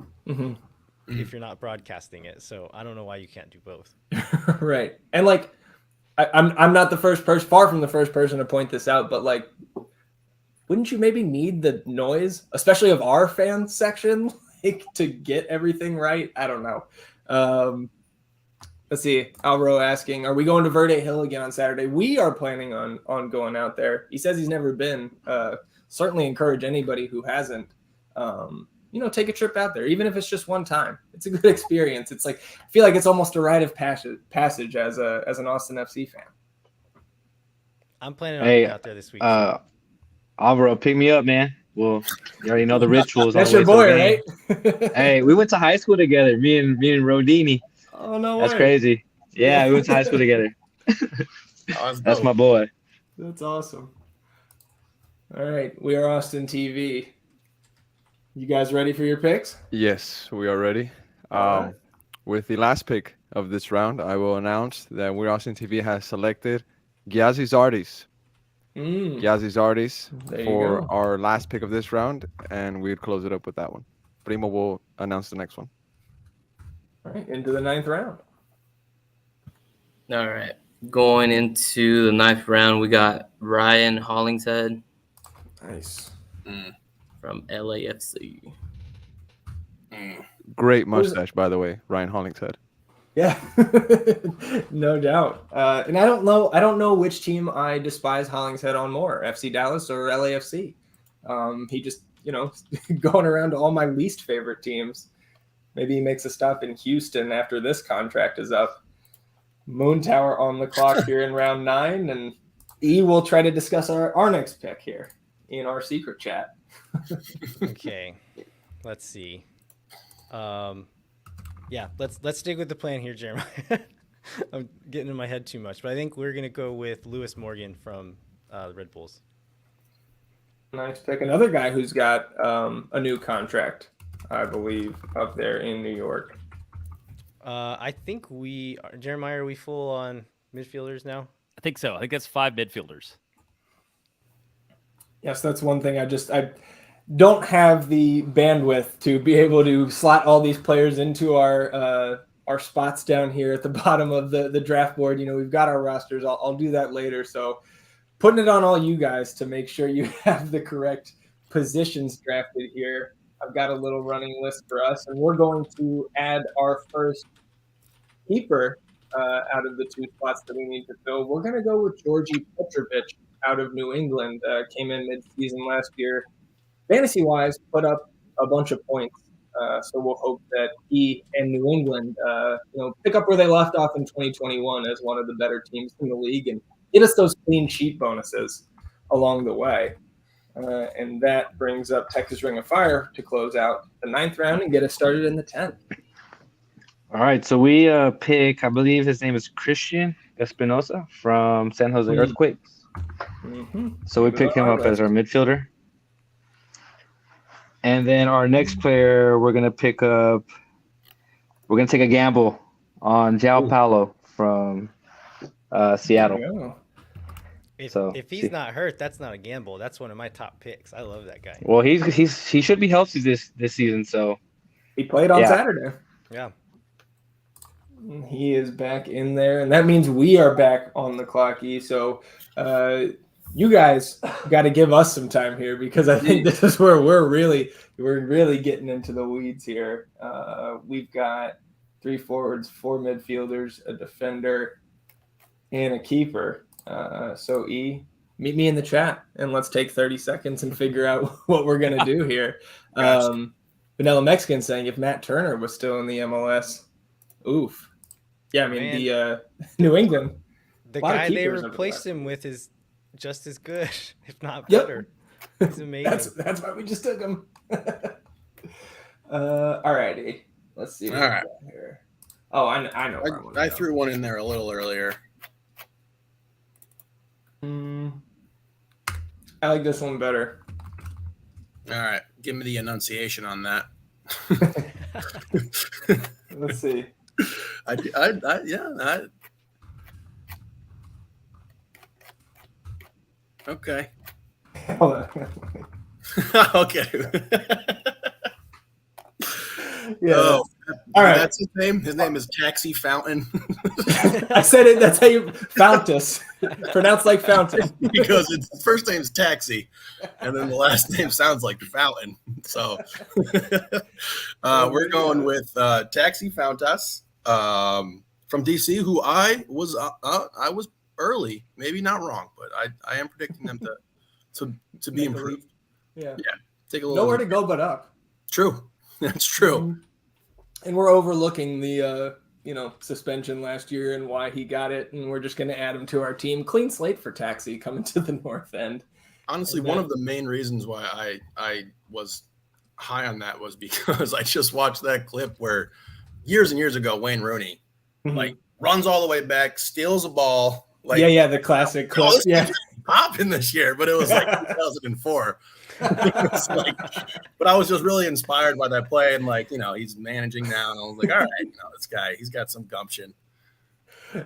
if you're not broadcasting it. So I don't know why you can't do both. Right. And like I'm not the first person, far from the first person to point this out, but like, wouldn't you maybe need the noise, especially of our fan section, like to get everything right? I don't know. Let's see. Alvaro asking, are we going to Verde Hill again on Saturday? We are planning on going out there. He says he's never been. Certainly encourage anybody who hasn't, take a trip out there, even if it's just one time. It's a good experience. It's like, I feel like it's almost a rite of passage as an Austin FC fan. I'm planning on being out there this week. Alvaro, pick me up, man. Well, you already know the rituals. That's your boy, right? Hey, we went to high school together. Me and Rodini. Oh no way. That's crazy. Yeah, we went to high school together. That's my boy. That's awesome. All right, we are Austin TV. You guys ready for your picks? Yes, we are ready. Right. With the last pick of this round, I will announce that We Are Austin TV has selected Gyazi Zardis. Gyazi Zardis for our last pick of this round, and we'd close it up with that one. Primo will announce the next one. All right, into the 9th round. All right. Going into the 9th round, we got Ryan Hollingshead. Nice. From LAFC. Great mustache, by the way, Ryan Hollingshead. Yeah, no doubt. And I don't know which team I despise Hollingshead on more, FC Dallas or LAFC. He just, going around to all my least favorite teams. Maybe he makes a stop in Houston after this contract is up. Moontower on the clock here in round 9, and E will try to discuss our next pick here in our secret chat. Okay, let's see. Yeah, let's stick with the plan here, Jeremiah. I'm getting in my head too much, but I think we're gonna go with Lewis Morgan from the Red Bulls. Nice pick. Another guy who's got a new contract, I believe, up there in New York. I think Jeremiah, are we full on midfielders now? I think so. I think that's 5 midfielders. Yes, that's one thing. I don't have the bandwidth to be able to slot all these players into our spots down here at the bottom of the draft board. We've got our rosters. I'll do that later. So putting it on all you guys to make sure you have the correct positions drafted here. I've got a little running list for us, and we're going to add our first keeper out of the 2 spots that we need to fill. We're going to go with Georgi Petrovic out of New England. Came in mid-season last year. Fantasy-wise, put up a bunch of points. So we'll hope that he and New England, pick up where they left off in 2021 as one of the better teams in the league and get us those clean sheet bonuses along the way. And that brings up Texas Ring of Fire to close out the 9th round and get us started in the 10th. All right, so we pick, I believe his name is Christian Espinosa from San Jose Earthquakes. So we pick him up as our midfielder. And then our next player, we're going to take a gamble on João Paulo from Seattle. If he's not hurt, that's not a gamble. That's one of my top picks. I love that guy. Well, he should be healthy this season. So he played on Saturday. Yeah. He is back in there, and that means we are back on the clock, E. So you guys got to give us some time here because I think this is where we're really getting into the weeds here. We've got 3 forwards, 4 midfielders, a defender, and a keeper. So E, meet me in the chat and let's take 30 seconds and figure out what we're gonna do here. Vanilla Mexican saying if Matt Turner was still in the MLS, oof. Yeah, I mean the New England. The guy they replaced him with is just as good, if not better. He's amazing. That's why we just took him. All righty. Let's see. All right. Here. Oh, I know. Where I threw one in there a little earlier. I like this one better. All right. Give me the enunciation on that. Let's see. Okay. Hold on. Okay. Yeah. Oh, all right. That's his name. His name is Taxi Fountain. I said it. That's how you Fountus. Pronounced like fountain. Because its first name's Taxi, and then the last name sounds like the fountain. So we're going with Taxi Fountas from DC, who I was early, maybe not wrong, but I am predicting them to be improved. Yeah. Take a little. Nowhere to go but up. True. That's true. And we're overlooking the suspension last year and why he got it, and we're just going to add him to our team. Clean slate for Taxi coming to the north end. Honestly, one of the main reasons why I was high on that was because I just watched that clip where years and years ago Wayne Rooney like runs all the way back, steals a ball. Like, the classic clip. Popping this year, but it was like 2004. But I was just really inspired by that play, and he's managing now, and I was like, all right, this guy, he's got some gumption.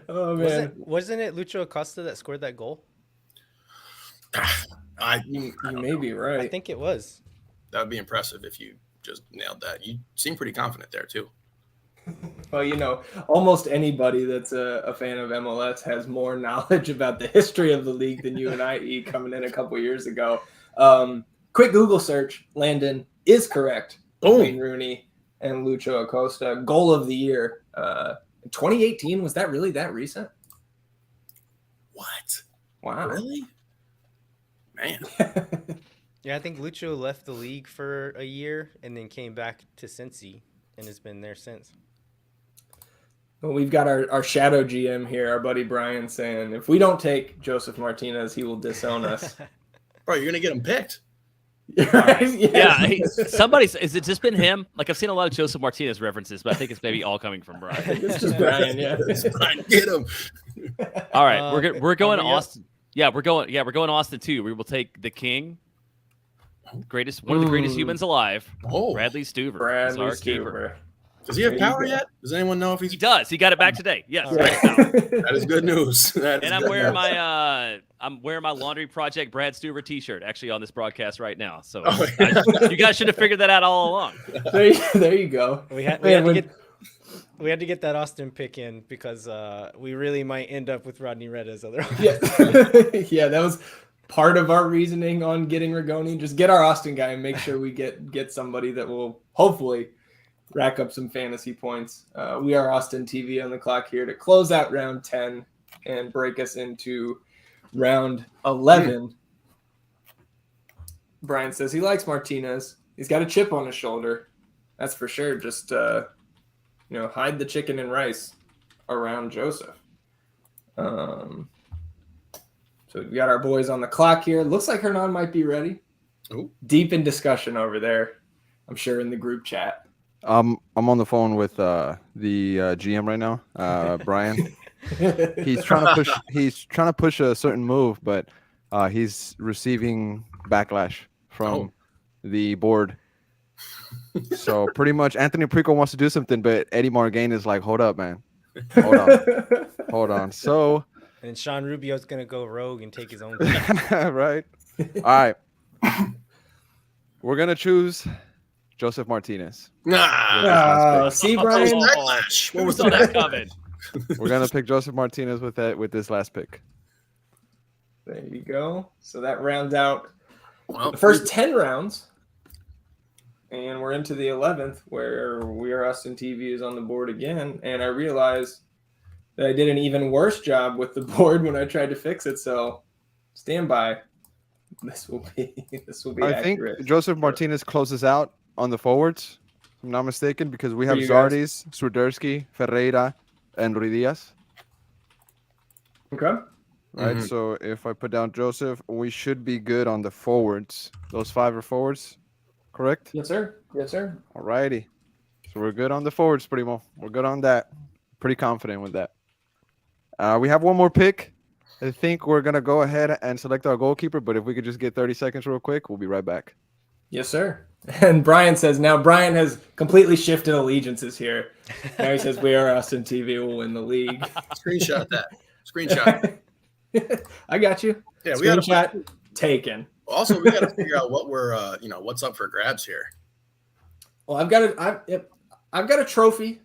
Oh man, wasn't it Lucho Acosta that scored that goal? You may be right. I think it was. That would be impressive if you just nailed that. You seem pretty confident there too. Well, almost anybody that's a fan of MLS has more knowledge about the history of the league than you and I, coming in a couple years ago. Quick Google search, Landon is correct. Wayne Rooney and Lucho Acosta, goal of the year. 2018, was that really that recent? What? Wow. Really? Man. Yeah, I think Lucho left the league for a year and then came back to Cincy and has been there since. Well, we've got our shadow GM here, our buddy Brian, saying if we don't take Joseph Martinez, he will disown us. Bro, you're going to get him picked. Right? Yeah, has it just been him? Like, I've seen a lot of Joseph Martinez references, but I think it's maybe all coming from Brian. It's just Brian, yeah. Brian, get him. All right, we're going to Austin. Yeah, we're going to Austin too. We will take the King, one of the greatest humans alive, Bradley Stuver. Is our keeper. Does he have power yet? Does anyone know if He does. He got it back today. Yes. Right. That is good news. I'm wearing my Laundry Project Brad Stuver T-shirt actually on this broadcast right now. So you guys should have figured that out all along. There you go. We had to get that Austin pick in because we really might end up with Rodney Redes otherwise. Yeah, that was part of our reasoning on getting Rigoni. Just get our Austin guy and make sure we get somebody that will hopefully rack up some fantasy points. We are Austin TV on the clock here to close out round 10 and break us into round 11. Brian says he likes Martinez. He's got a chip on his shoulder. That's for sure. Just, hide the chicken and rice around Joseph. So we got our boys on the clock here. Looks like Hernan might be ready. Ooh. Deep in discussion over there, I'm sure, in the group chat. I'm on the phone with the GM right now, Brian. He's trying to push a certain move, but he's receiving backlash from the board. So pretty much Anthony Prico wants to do something, but Eddie Margain is like, hold up, man. Hold on. So and Sean Rubio's gonna go rogue and take his own right. All right. We're gonna choose Joseph Martinez. See, Brian? What was that coming? We're gonna pick Joseph Martinez with this last pick. There you go. So that rounds out the first 10 rounds. And we're into the 11th where WeAreAustinTV is on the board again. And I realized that I did an even worse job with the board when I tried to fix it. So stand by. This will be I accurate. think Joseph Martinez closes out on the forwards, if I'm not mistaken, because we have you guys? Zardes, Swiderski, Ferreira, and Ruiz. Okay. Right, so if I put down Joseph, we should be good on the forwards. Those 5 are forwards, correct? Yes, sir. Yes, sir. Alrighty. So we're good on the forwards, Primo. We're good on that. Pretty confident with that. We have one more pick. I think we're going to go ahead and select our goalkeeper, but if we could just get 30 seconds real quick, we'll be right back. Yes, sir. And Brian says, now Brian has completely shifted allegiances here. Now he says, We Are Austin TV will win the league. Screenshot that. Screenshot. I got you. Yeah, we got Screenshot taken. Also, we got to figure out what we're, what's up for grabs here. Well, I've got a trophy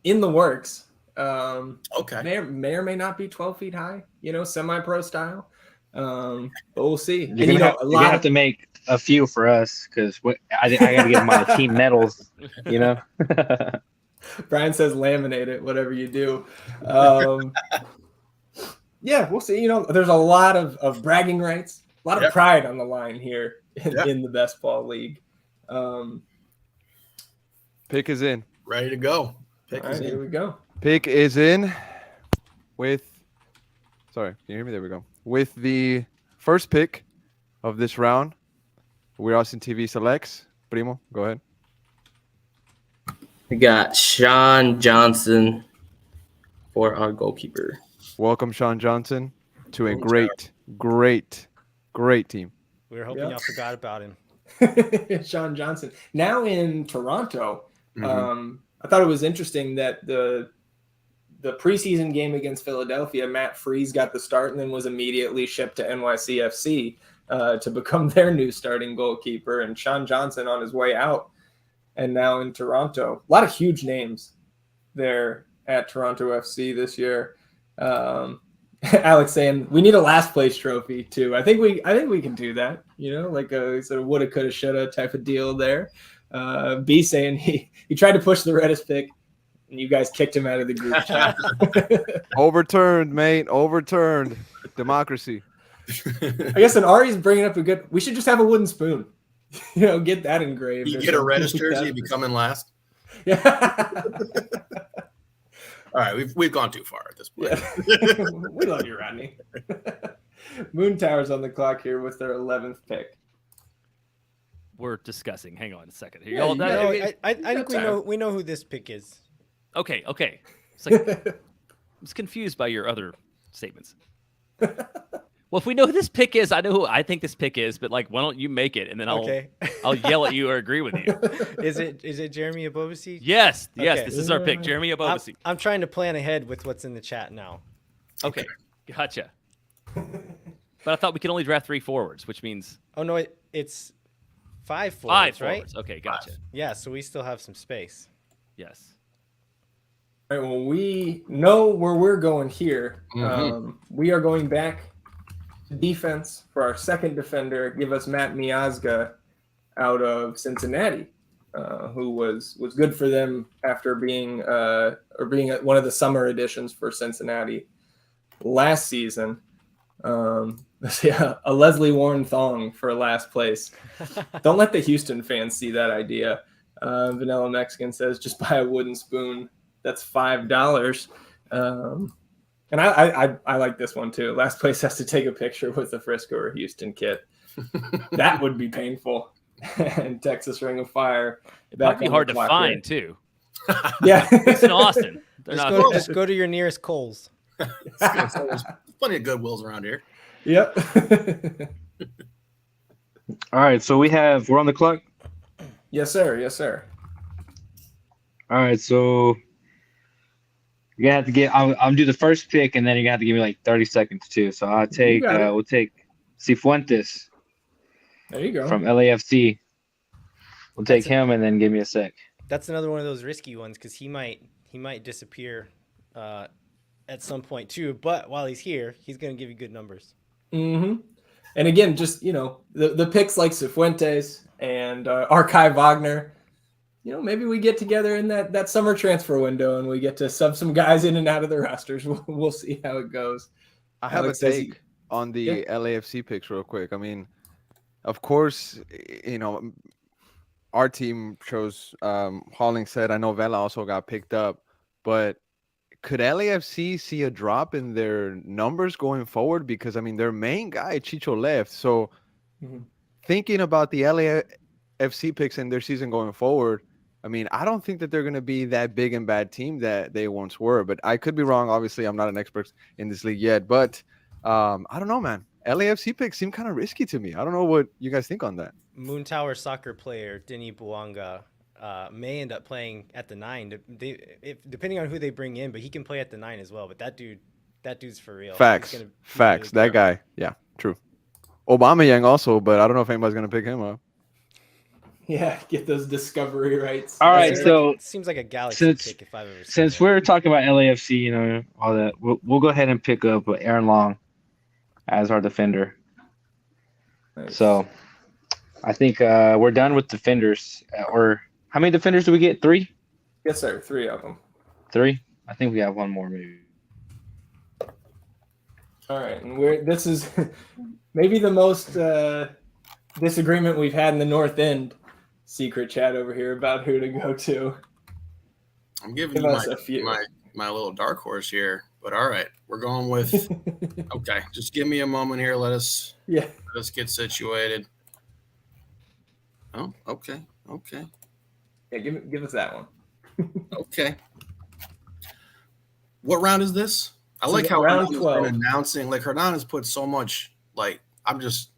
in the works. Okay. May or may not be 12 feet high, semi-pro style. But we'll see. You're gonna have to make a few for us because I got to get my team medals. Brian says laminate it, whatever you do. Yeah, we'll see. There's a lot of bragging rights, a lot of pride on the line here in the Best Ball League. Pick is in. Ready to go. Pick is in. Here we go. Pick is in with, sorry, can you hear me? There we go. With the first pick of this round, We're Austin TV selects. Primo, go ahead. We got Sean Johnson for our goalkeeper. Welcome, Sean Johnson, to a great team. We were hoping y'all forgot about him. Sean Johnson. Now in Toronto, I thought it was interesting that the preseason game against Philadelphia, Matt Freese got the start and then was immediately shipped to NYCFC to become their new starting goalkeeper. And Sean Johnson on his way out, and now in Toronto. A lot of huge names there at Toronto FC this year. Alex saying we need a last place trophy too. I think we can do that. Like a sort of woulda, coulda, shoulda type of deal there. B saying he tried to push the Redis pick, and you guys kicked him out of the group chat. Overturned, mate. Overturned. Democracy. I guess and Ari's bringing up we should just have a wooden spoon. Get that engraved. You get a Redis jersey if you come in last. Yeah. All right, we've gone too far at this point. Yeah. We love you, Rodney. Moontower's on the clock here with their 11th pick. We're discussing. Hang on a second. Here. Yeah, I think we know who this pick is. Okay. It's like I was confused by your other statements. Well, if we know who this pick is, I know who I think this pick is, but why don't you make it, and then I'll yell at you or agree with you. Is it Jeremy Abobasi? Yes, Okay. this is our pick, Jeremy Abobasi. I'm trying to plan ahead with what's in the chat now. Okay, gotcha. But I thought we could only draft 3 forwards, which means Oh no, it's 5 forwards, 5 right? forwards. Okay, gotcha. Yeah, so we still have some space. Yes. All right, well, we know where we're going here. We are going back to defense for our second defender. Give us Matt Miazga out of Cincinnati, who was good for them after being one of the summer additions for Cincinnati last season. A Leslie Warren thong for last place. Don't let the Houston fans see that idea. Vanilla Mexican says just buy a wooden spoon. That's $5. And I like this one too. Last place has to take a picture with the Frisco or Houston kit. That would be painful. And Texas Ring of Fire. That'd be hard to find too. Yeah, It's in Austin. Just go to your nearest Kohl's. There's plenty of Goodwills around here. Yep. All right, so we're on the clock. Yes, sir. All right, so you're gonna have to get. I'll do the first pick, and then you're gonna have to give me 30 seconds too. So I'll take. We'll take Cifuentes. There you go. From LAFC. We'll take him, and then give me a sec. That's another one of those risky ones because he might disappear at some point too. But while he's here, he's gonna give you good numbers. Mm-hmm. And again, just the picks like Cifuentes and Arkai Wagner. Maybe we get together in that summer transfer window and we get to sub some guys in and out of the rosters. We'll see how it goes. I have a take on the LAFC picks real quick. I mean, of course, our team chose Hollingshead. I know Vela also got picked up, but could LAFC see a drop in their numbers going forward? Because their main guy Chicho left. So thinking about the LAFC picks in their season going forward, I mean, I don't think that they're going to be that big and bad team that they once were, but I could be wrong. Obviously, I'm not an expert in this league yet, but I don't know, man. LAFC picks seem kind of risky to me. I don't know what you guys think on that. Moontower Soccer player Denny Buanga may end up playing at the 9. Depending on who they bring in, but he can play at the 9 as well. But that dude's for real. Facts. Really that guy. Yeah, true. Aubameyang also, but I don't know if anybody's going to pick him up. Yeah, get those discovery rights. All right, so seems like a Galaxy pick if I've ever seen since we're talking about LAFC, you know, all that, we'll go ahead and pick up Aaron Long as our defender. Nice. So I think we're done with defenders. Or how many defenders do we get? 3? Yes, sir. 3 of them. 3? I think we have one more, maybe. All right, and this is maybe the most disagreement we've had in the North End secret chat over here about who to go to. I'm giving you my little dark horse here, but all right, we're going with. Okay, just give me a moment here. Let us get situated. Oh, okay. Yeah, give us that one. Okay. What round is this? I like how round 12. Announcing, like Hernan put so much, like I've just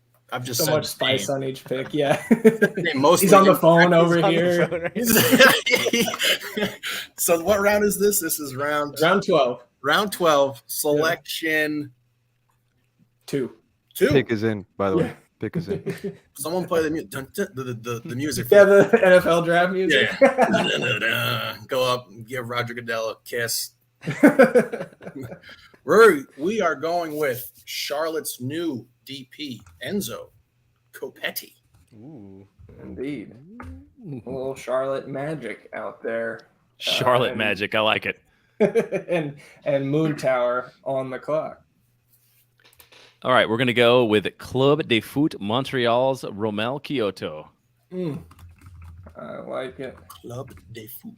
so much spice on each pick. Yeah, he's on the phone over here. So what round is this? This is round 12. Round 12. Selection 2. Pick is in, by the way. Pick is in. Someone play the music. Yeah, the NFL draft music. Yeah. Go up and give Roger Goodell a kiss. We are going with Charlotte's new DP, Enzo Copetti. Ooh, indeed. A little Charlotte magic out there. Charlotte magic, I like it. and Moontower on the clock. All right, we're going to go with Club de Foot Montreal's Romel Kyoto. I like it. Club de Foot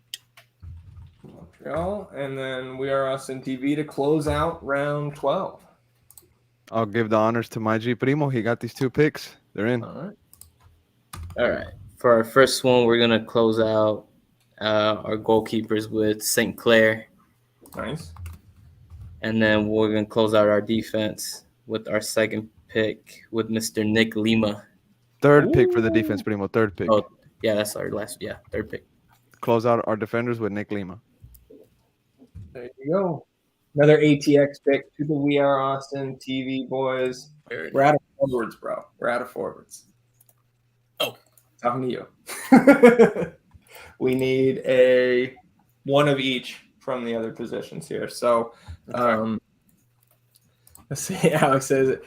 Montreal. And then We Are Austin TV to close out round 12. I'll give the honors to my G Primo. He got these 2 picks. They're in. All right. For our first one, we're going to close out our goalkeepers with St. Clair. Nice. And then we're going to close out our defense with our second pick with Mr. Nick Lima. Third pick for the defense, Primo. Third pick. Oh, yeah, that's our last. Yeah, third pick. Close out our defenders with Nick Lima. There you go. Another ATX pick to the We Are Austin TV boys. We're out of forwards, bro. We're out of forwards. Oh. Talking to you. We need one of each from the other positions here. So, let's see. Alex says,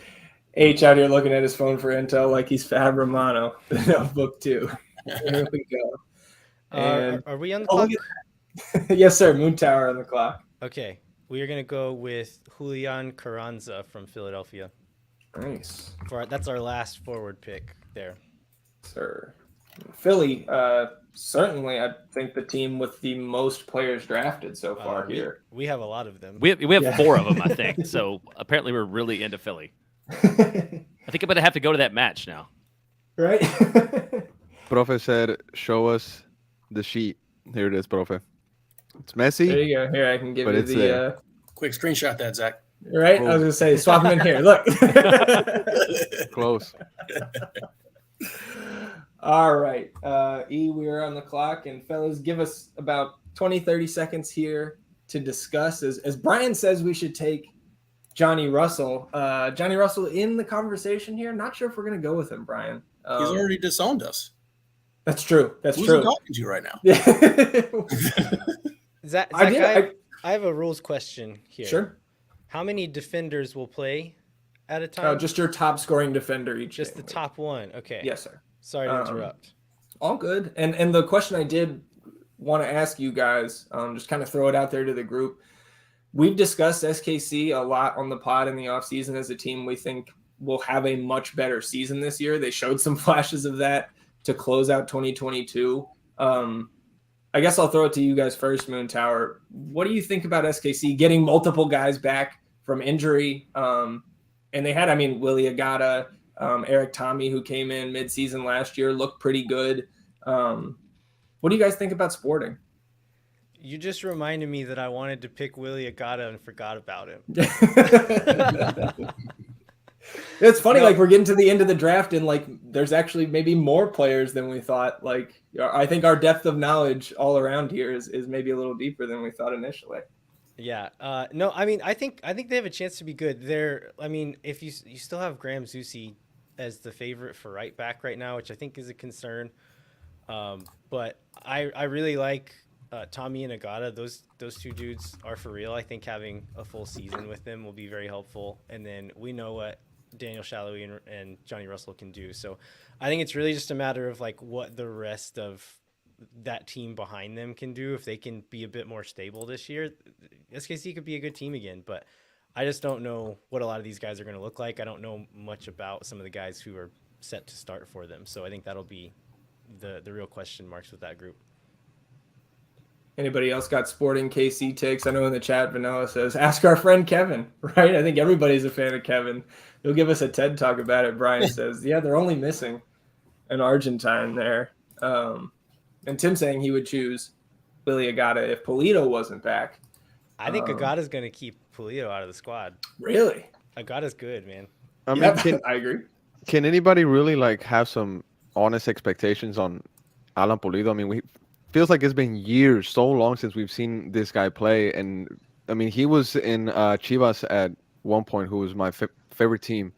H out here looking at his phone for intel like he's Fab Romano. The notebook, too. Here we go. And, are we on the clock? Yes, sir. Moontower on the clock. Okay. We are going to go with Julian Carranza from Philadelphia. Nice. That's our last forward pick there. Sir. Philly, certainly, I think the team with the most players drafted so far here. We have a lot of them. We have 4 of them, I think. So apparently we're really into Philly. I think I'm going to have to go to that match now. Right? Profe said, show us the sheet. Here it is, Profe. It's messy. There you go. Here, I can give you the... Quick screenshot that, Zach. Right? Cool. I was going to say, swap them in here. Look. Close. All right. We are on the clock. And fellas, give us about 20, 30 seconds here to discuss. As Brian says, we should take Johnny Russell. Johnny Russell in the conversation here. Not sure if we're going to go with him, Brian. He's already disowned us. That's true. Who's he talking to right now? Zach, I have a rules question here. Sure. How many defenders will play at a time? Just your top scoring defender each. Just the top one. Okay. Yes, sir. Sorry to interrupt. All good. And the question I did want to ask you guys, just kind of throw it out there to the group. We've discussed SKC a lot on the pod in the offseason as a team. We think will have a much better season this year. They showed some flashes of that to close out 2022. I guess I'll throw it to you guys first, Moontower. What do you think about SKC getting multiple guys back from injury? And they had, Willie Agata, Eric Tommy, who came in midseason last year, looked pretty good. What do you guys think about Sporting? You just reminded me that I wanted to pick Willie Agata and forgot about him. It's funny, No. like we're getting to the end of the draft, and like there's actually maybe more players than we thought. Like I think our depth of knowledge all around here is maybe a little deeper than we thought initially. Yeah. No, I mean, I think they have a chance to be good. I mean, if you still have Graham Zusi as the favorite for right back right now, which I think is a concern. But I really like Tommy and Agata. Those two dudes are for real. I think having a full season with them will be very helpful. And then we know what Daniel Shalhoub and Johnny Russell can do. So I think it's really just a matter of like what the rest of that team behind them can do. If they can be a bit more stable this year, SKC could be a good team again. But I just don't know what a lot of these guys are going to look like. I don't know much about some of the guys who are set to start for them. So I think that'll be the real question marks with that group. Anybody else got Sporting KC takes? I know in the chat, Vanilla says, ask our friend Kevin, right? I think everybody's a fan of Kevin. He'll give us a TED talk about it. Brian says, yeah, they're only missing an Argentine there. And Tim saying he would choose Willie Agata if Polito wasn't back. I think Agata's going to keep Polito out of the squad. Really? Agata's good, man. I mean, I agree. Can anybody really like have some honest expectations on Alan Pulido? I mean, feels like it's been years, so long since we've seen this guy play. And I mean, he was in Chivas at one point, who was my favorite team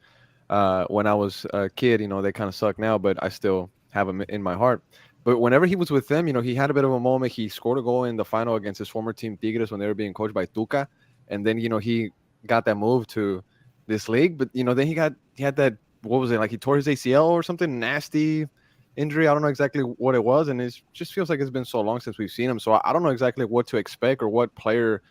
when I was a kid. You know, they kind of suck now, but I still have him in my heart. But whenever he was with them, you know, he had a bit of a moment. He scored a goal in the final against his former team, Tigres, when they were being coached by Tuca. And then, you know, he got that move to this league. But, you know, then he had that, what was it, like he tore his ACL or something, nasty injury. I don't know exactly what it was. And it just feels like it's been so long since we've seen him. So I don't know exactly what to expect or what player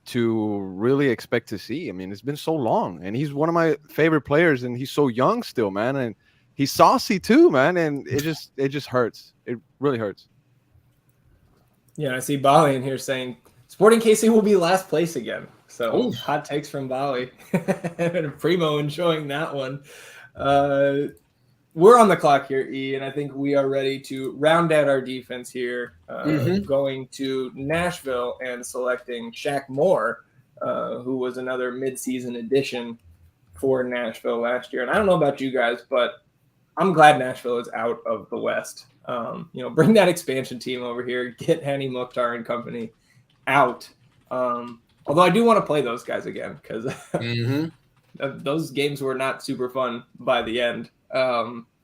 to really expect to see. I mean, it's been so long. And he's one of my favorite players. And he's so young still, man. And he's saucy too, man. And it just hurts. It really hurts. Yeah, I see Bali in here saying Sporting KC will be last place again. So hot takes from Bali. And Primo enjoying that one. We're on the clock here, E, and I think we are ready to round out our defense here. Going to Nashville and selecting Shaq Moore, who was another midseason addition for Nashville last year. And I don't know about you guys, but I'm glad Nashville is out of the West. You know, bring that expansion team over here, get Hani Mukhtar and company out. Although I do want to play those guys again because those games were not super fun by the end,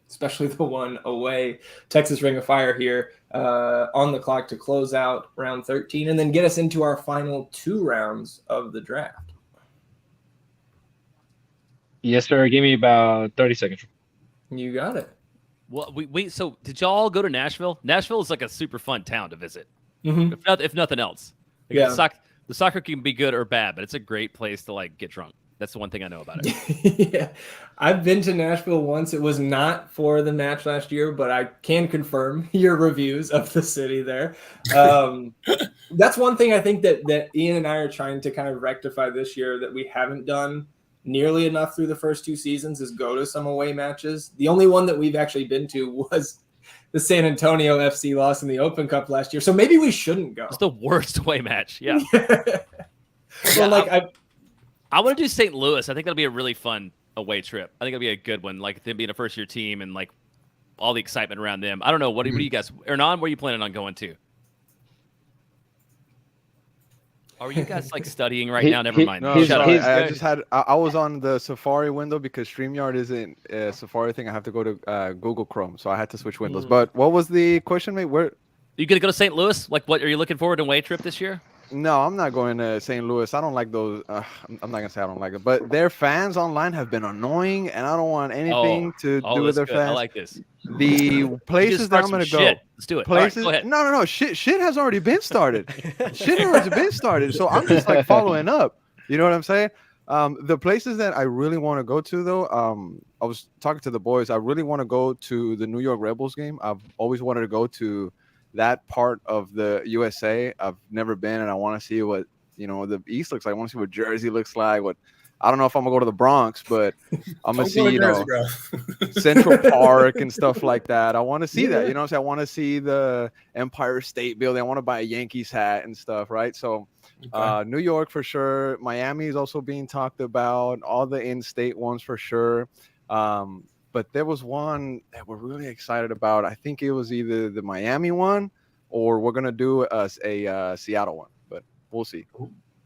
especially the one away. Texas Ring of Fire here on the clock to close out round 13 and then get us into our final 2 rounds of the draft. Yes, sir. Give me about 30 seconds. You got it. Well, so did y'all go to Nashville? Nashville is like a super fun town to visit, if nothing else. Like the soccer can be good or bad, but it's a great place to like get drunk. That's the one thing I know about it. Yeah, I've been to Nashville once. It was not for the match last year, but I can confirm your reviews of the city there. That's one thing I think that Ian and I are trying to kind of rectify this year that we haven't done nearly enough through the first 2 seasons is go to some away matches. The only one that we've actually been to was the San Antonio FC loss in the Open Cup last year. So maybe we shouldn't go. It's the worst away match. Yeah. So I want to do St. Louis. I think that'll be a really fun away trip. I think it'll be a good one. Like them being a first year team and like all the excitement around them. I don't know. What do you guys, Hernan, where are you planning on going to? Are you guys like studying right now? Never mind. No, I was on the Safari window because StreamYard isn't a Safari thing. I have to go to Google Chrome, so I had to switch windows. But what was the question, mate? Where? You gonna go to St. Louis? Like, what are you looking forward to away trip this year? No, I'm not going to St. Louis. I don't like those. I'm not gonna say I don't like it, but their fans online have been annoying, and I don't want anything to do with their fans. I like this. The places that I'm gonna go. Let's do it. Places. Right, go ahead. No. Shit has already been started. Shit has already been started. So I'm just like following up. You know what I'm saying? The places that I really want to go to, though, I was talking to the boys. I really want to go to the New York Rebels game. I've always wanted to go to that part of the USA. I've never been, and I want to see what the East looks like. I want to see what Jersey looks like, what I don't know if I'm gonna go to the Bronx, but I'm gonna Don't see, go to you Jersey, know, bro. Central Park and stuff like that. I want to see that. Yeah. You know what I'm saying? I want to see the Empire State Building. I want to buy a Yankees hat and stuff, right? So New York for sure. Miami is also being talked about. All the in-state ones for sure. But there was one that we're really excited about. I think it was either the Miami one or we're gonna do a Seattle one, but we'll see.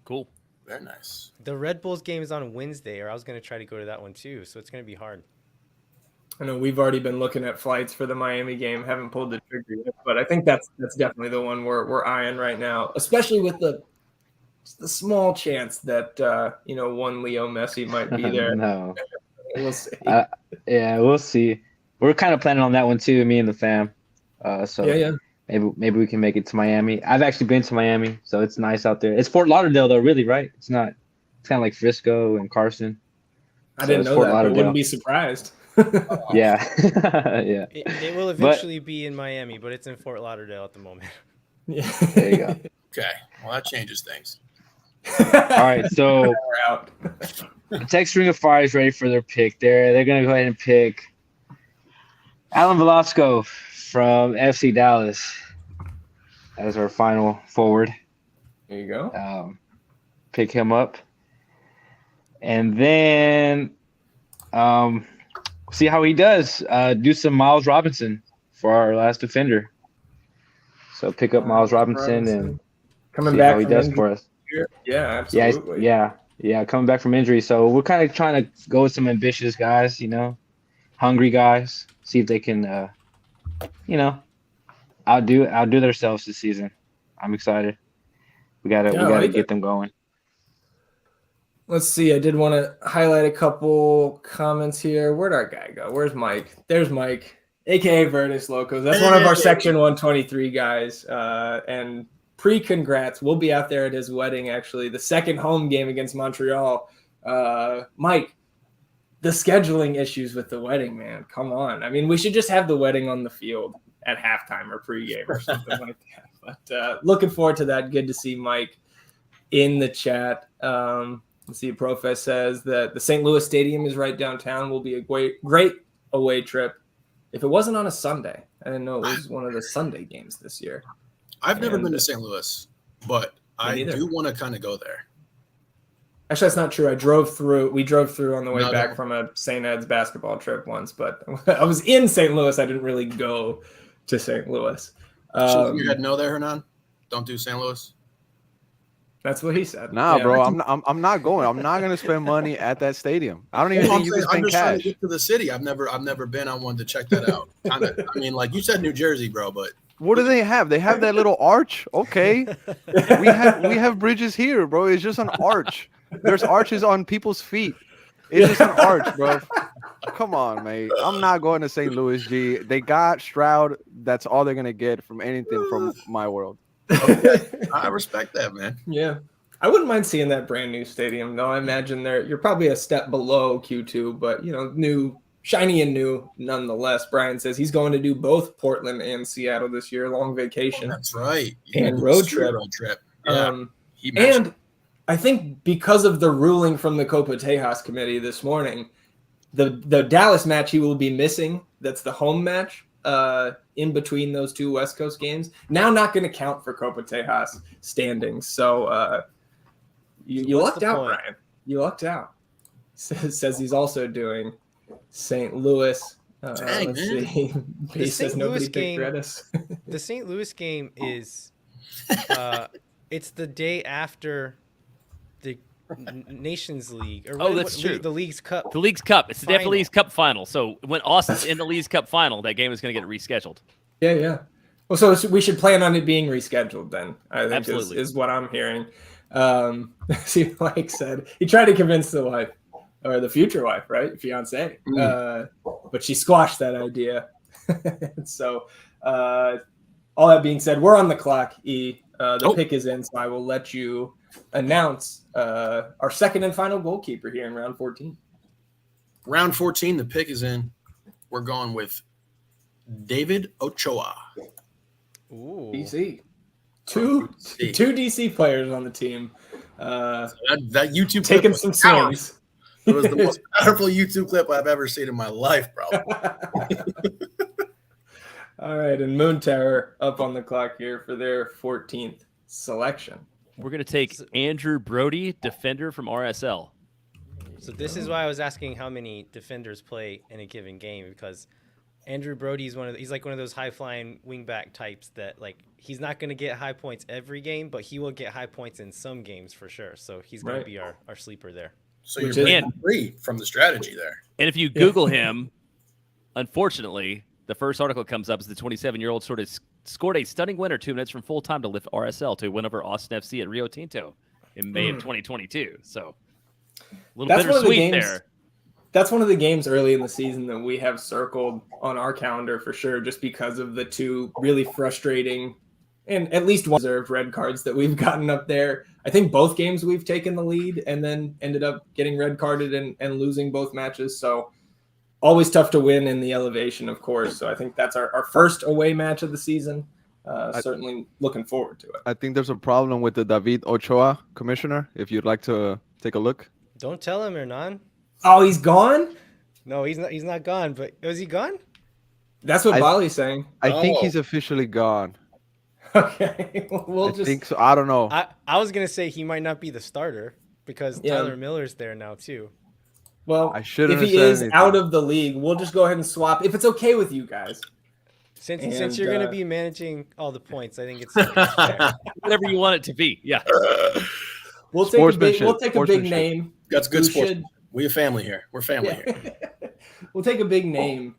Cool. Very nice. The Red Bulls game is on Wednesday, or I was going to try to go to that one too. So it's going to be hard. I know we've already been looking at flights for the Miami game. Haven't pulled the trigger yet, but I think that's definitely the one we're eyeing right now, especially with the small chance that one Leo Messi might be there. No. We'll see. Yeah, we'll see. We're kind of planning on that one too, me and the fam. So Yeah. maybe we can make it to Miami. I've actually been to Miami, so it's nice out there. It's Fort Lauderdale though, really, right? It's not. It's kind of like Frisco and Carson. I didn't know Fort that, but Lauderdale. wouldn't be surprised. Yeah, yeah. It will eventually be in Miami, but it's in Fort Lauderdale at the moment. Yeah. There you go. Okay. Well, that changes things. All right, so We're out. the Texas Ring of Fire is ready for their pick. They're gonna go ahead and pick Alan Velasco from FC Dallas as our final forward. There you go. Pick him up, and then see how he does. Do some Miles Robinson for our last defender. So pick up Miles Robinson and coming see back how he from does injury. for us. Yeah, absolutely. Yeah, coming back from injury. So we're kind of trying to go with some ambitious guys, hungry guys. See if they can, outdo themselves this season. I'm excited. We gotta get them going. Let's see. I did want to highlight a couple comments here. Where'd our guy go? Where's Mike? There's Mike, aka Virtus Locos. That's one of our Section 123 guys. And pre-congrats. We'll be out there at his wedding, actually. The second home game against Montreal. Mike, the scheduling issues with the wedding, man. Come on. I mean, we should just have the wedding on the field at halftime or pregame or something like that. But looking forward to that. Good to see Mike in the chat. Let's see. Profess says that the St. Louis Stadium is right downtown. Will be a great away trip. If it wasn't on a Sunday, I didn't know it was one of the Sunday games this year. I've never been to St. Louis, but I do want to kind of go there. Actually, that's not true. We drove through on the way back from a St. Ed's basketball trip once, but I was in St. Louis. I didn't really go to St. Louis. You had no there, Hernan? Don't do St. Louis? That's what he said. Nah, Yeah. bro, I'm not going. I'm not gonna spend money at that stadium. I don't even think you can I'm spend just trying cash. to get to the city. I've never been. I wanted to check that out. I mean, like you said, New Jersey, bro, but What do they have? They have that little arch. Okay, we have bridges here, bro. It's just an arch. There's arches on people's feet. It's just an arch, bro. Come on, mate. I'm not going to St. Louis, G. They got Stroud. That's all they're gonna get from anything from my world. okay. I respect that, man. Yeah. I wouldn't mind seeing that brand new stadium, though. I imagine you're probably a step below Q2, but new, shiny and new nonetheless. Brian says he's going to do both Portland and Seattle this year, long vacation. That's right. And road trip. Yeah. And I think because of the ruling from the Copa Tejas committee this morning, the Dallas match he will be missing. That's the home match. In between those two West Coast games, now not going to count for Copa Tejas standings. So you lucked out, Brian. You lucked out. Says he's also doing St. Louis. Dang, let's man. see. He says St. nobody Louis picked game- Redis. The St. Louis game is it's the day after the Nations League. Or That's true. The League's Cup. The League's Cup. It's the Final. League's Cup final. So when Austin's in the League's Cup final, that game is going to get rescheduled. Yeah. Well, so we should plan on it being rescheduled then. I think Absolutely. is what I'm hearing. See, Mike said he tried to convince the wife or the future wife, right, fiance, but she squashed that idea. So, all that being said, we're on the clock. The pick is in, so I will let you announce our second and final goalkeeper here in round 14. Round 14, the pick is in. We're going with David Ochoa. Ooh. DC. Two DC players on the team. That YouTube Taking clip some was power. swings. It was the most powerful YouTube clip I've ever seen in my life, bro. All right, and Moontower up on the clock here for their 14th selection. We're going to take Andrew Brody, defender from RSL. So this is why I was asking how many defenders play in a given game, because Andrew Brody's he's like one of those high flying wingback types that like he's not going to get high points every game, but he will get high points in some games for sure. So he's going to be our sleeper there. So you're breaking free from the strategy there. And if you Google him, unfortunately, the first article that comes up is the 27-year-old scored a stunning winner 2 minutes from full time to lift RSL to win over Austin FC at Rio Tinto in May of 2022. So a little bittersweet there. That's one of the games early in the season that we have circled on our calendar for sure, just because of the 2 really frustrating and at least one deserved red cards that we've gotten up there. I think both games we've taken the lead and then ended up getting red carded and losing both matches. So always tough to win in the elevation, of course. So I think that's our first away match of the season. Certainly looking forward to it. I think there's a problem with the David Ochoa commissioner. If you'd like to take a look. Don't tell him, Hernan. Oh, he's gone? No, he's not. He's not gone. But is he gone? That's what Bali's saying. I think he's officially gone. Okay, I think so. I don't know. I was gonna say he might not be the starter because Tyler Miller's there now too. Well, I shouldn't if he is out of the league, we'll just go ahead and swap. If it's okay with you guys. Since you're gonna be managing all the points, I think it's fair. Whatever you want it to be. Yeah. We'll take a big name. That's good sports. We're family here. We're family here. We'll take a big name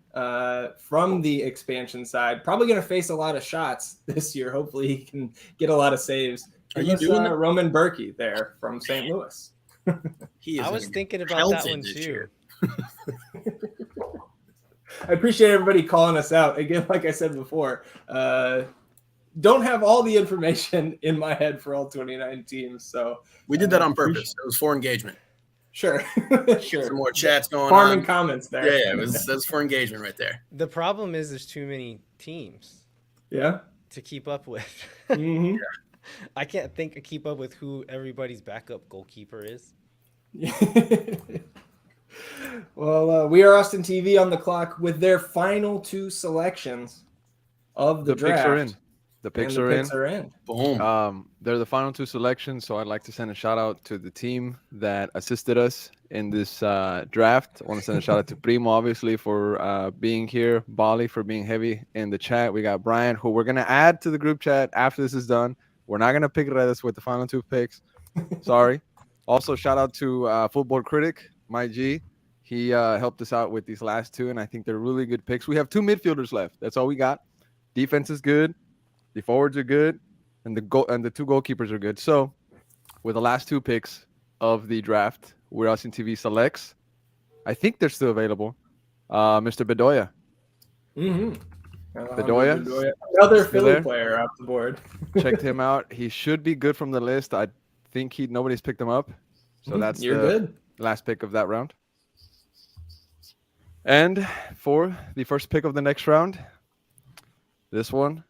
from the expansion side. Probably going to face a lot of shots this year. Hopefully he can get a lot of saves. Are you doing that? Roman Berkey there from St. Louis. I was thinking about that one too. I appreciate everybody calling us out. Again, like I said before, don't have all the information in my head for all 29 teams. So we did that on purpose. It was for engagement. Sure. Some more chats going Farming on. Comments there. Yeah, that's for engagement right there. The problem is there's too many teams. Yeah. To keep up with. Mm-hmm. I can't keep up with who everybody's backup goalkeeper is. Well, We Are Austin TV on the clock with their final 2 selections of the draft. Picks are in. The picks are in. Boom. They're the final 2 selections, so I'd like to send a shout out to the team that assisted us in this draft. I want to send a shout out to Primo, obviously, for being here, Bali for being heavy in the chat. We got Brian, who we're going to add to the group chat after this is done. We're not going to pick Redes with the final 2 picks. Sorry. Also, shout out to Football Critic, my G. He helped us out with these last 2, and I think they're really good picks. We have 2 midfielders left. That's all we got. Defense is good. The forwards are good, and the 2 goalkeepers are good. So, with the last 2 picks of the draft, WeAreAustinTV selects. I think they're still available. Mr. Bedoya. Mm-hmm. Bedoya. Another Philly player off the board. Checked him out. He should be good from the list. I think nobody's picked him up. So that's the last pick of that round. And for the first pick of the next round, this one,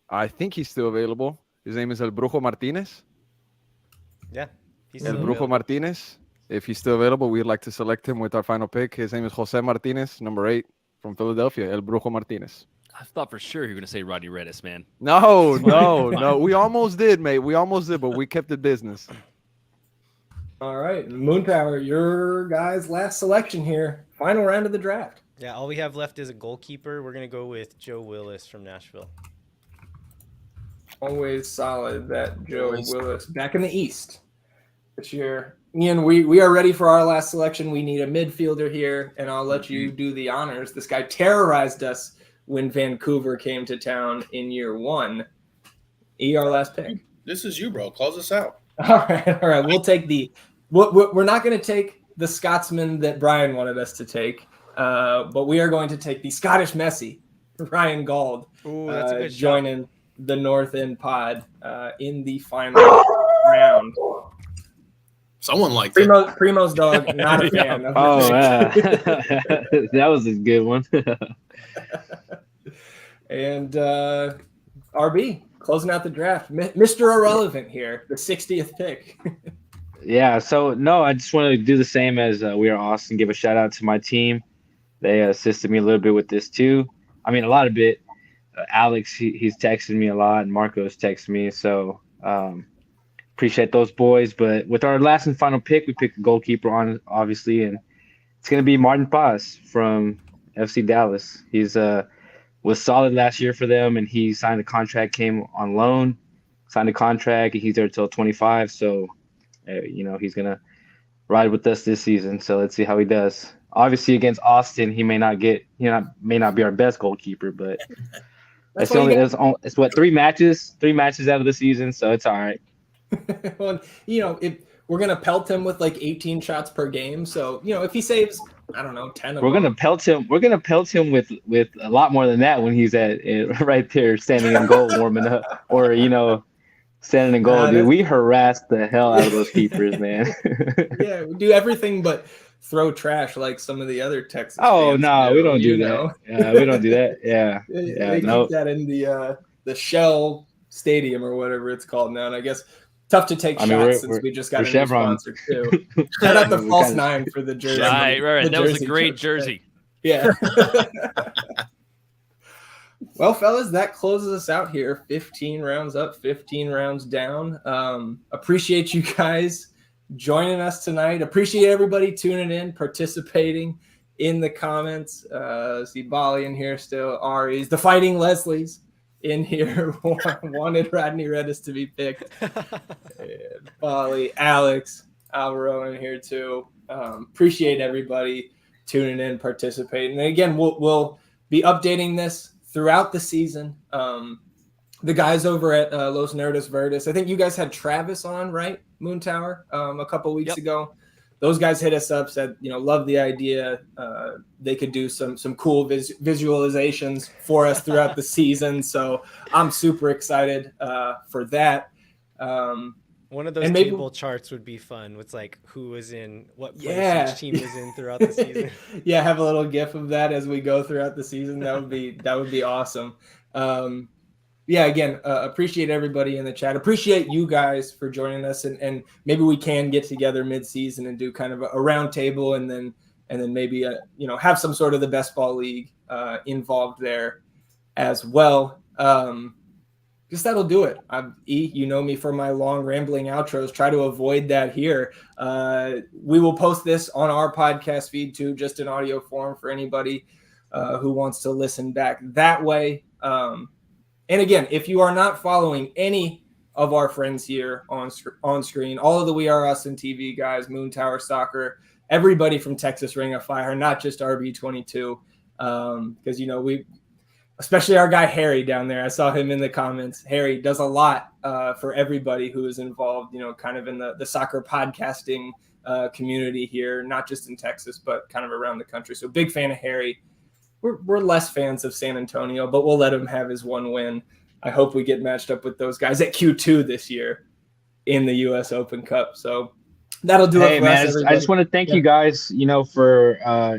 I think he's still available. His name is El Brujo Martinez. Yeah. El Brujo Martinez. If he's still available, we'd like to select him with our final pick. His name is Jose Martinez, number 8 from Philadelphia. El Brujo Martinez. I thought for sure you were going to say Rodney Redes, man. No. We almost did, mate. We almost did, but we kept it business. All right. Moontower, your guys' last selection here. Final round of the draft. Yeah, all we have left is a goalkeeper. We're going to go with Joe Willis from Nashville. Always solid, that Joe Willis. Back in the East this year. Ian, we are ready for our last selection. We need a midfielder here, and I'll let you do the honors. This guy terrorized us when Vancouver came to town in year 1. Our last pick. This is you, bro. Close us out. All right. We'll take we're not going to take the Scotsman that Brian wanted us to take, but we are going to take the Scottish Messi, Ryan Gauld, that's a good joining the North End pod in the final round. Someone liked Primo's dog, not a fan. That was a good one. And RB closing out the draft, Mr. Irrelevant here, the 60th pick. Yeah, so no, I just wanted to do the same as We Are Austin. Give a shout out to my team. They assisted me a little bit with this too. I mean, a lot of bit. Alex, he's texted me a lot, and Marco's texted me. So appreciate those boys. But with our last and final pick, we picked a goalkeeper on, obviously, and it's gonna be Martin Paz from FC Dallas. He's was solid last year for them, and he signed a contract, came on loan, signed a contract, and he's there till 25. So he's gonna ride with us this season. So let's see how he does. Obviously, against Austin, he may not be our best goalkeeper, but it's what 3 matches out of the season, so it's all right. Well, we're gonna pelt him with like 18 shots per game. So if he saves, I don't know, 10 of We're them, gonna pelt him. We're gonna pelt him with a lot more than that when he's at right there standing in goal warming up, or standing in goal, dude. We harassed the hell out of those keepers, man. Yeah, we do everything but throw trash like some of the other Texas. Oh fans no, do, we don't do that. Yeah, we don't do that. Yeah, they keep that in the Shell Stadium or whatever it's called now. And I guess tough to take shots since we just got a new sponsor too. Shout out the False 9 for the jersey. Right. That was a great jersey. jersey. Yeah. Well, fellas, that closes us out here. 15 rounds up, 15 rounds down. Appreciate you guys joining us tonight. Appreciate everybody tuning in, participating in the comments. See Bali in here still, Ari's, the Fighting Leslies in here. Wanted Rodney Redis to be picked. Bali, Alex, Alvaro in here too. Appreciate everybody tuning in, participating. And again, we'll be updating this throughout the season. The guys over at Los Nerdos Verdes, I think you guys had Travis on, right? Moontower, a couple weeks ago. Those guys hit us up, said, love the idea. They could do some cool visualizations for us throughout the season. So I'm super excited for that. One of those table charts would be fun. With like who was in what place each team was in throughout the season. Yeah, have a little GIF of that as we go throughout the season. That would be awesome. Again, appreciate everybody in the chat. Appreciate you guys for joining us, and maybe we can get together mid-season and do kind of a round table, and then maybe have some sort of the best ball league involved there as well. Guess that'll do it. You know me for my long rambling outros. Try to avoid that here. We will post this on our podcast feed too, just in audio form for anybody who wants to listen back that way. And again, if you are not following any of our friends here on screen, all of the We Are Austin TV guys, Moontower Soccer, everybody from Texas Ring of Fire, not just RB22, because we. Especially our guy Harry down there. I saw him in the comments. Harry does a lot for everybody who is involved, kind of in the soccer podcasting community here, not just in Texas, but kind of around the country. So big fan of Harry. We're less fans of San Antonio, but we'll let him have his one win. I hope we get matched up with those guys at Q2 this year in the U.S. Open Cup. So that'll do it for us, everybody. I just want to thank you guys, for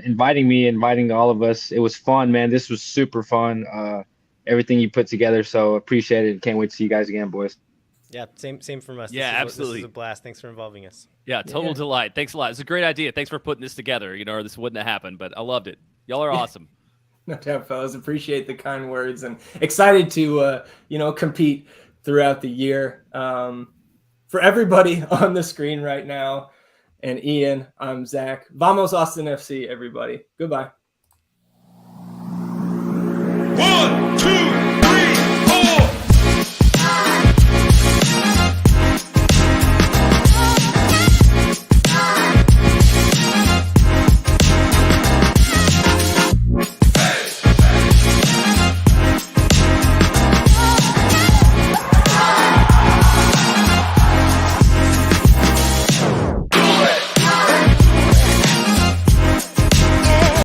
inviting all of us. It was fun, man. This was super fun. Everything you put together. So appreciate it. Can't wait to see you guys again, boys. Yeah, same from us. Absolutely. This is a blast. Thanks for involving us. Yeah, total delight. Thanks a lot. It's a great idea. Thanks for putting this together. Or this wouldn't have happened, but I loved it. Y'all are awesome. No doubt, fellas. Appreciate the kind words and excited to, compete throughout the year. For everybody on the screen right now, and Ian, I'm Zach. Vamos Austin FC, everybody. Goodbye.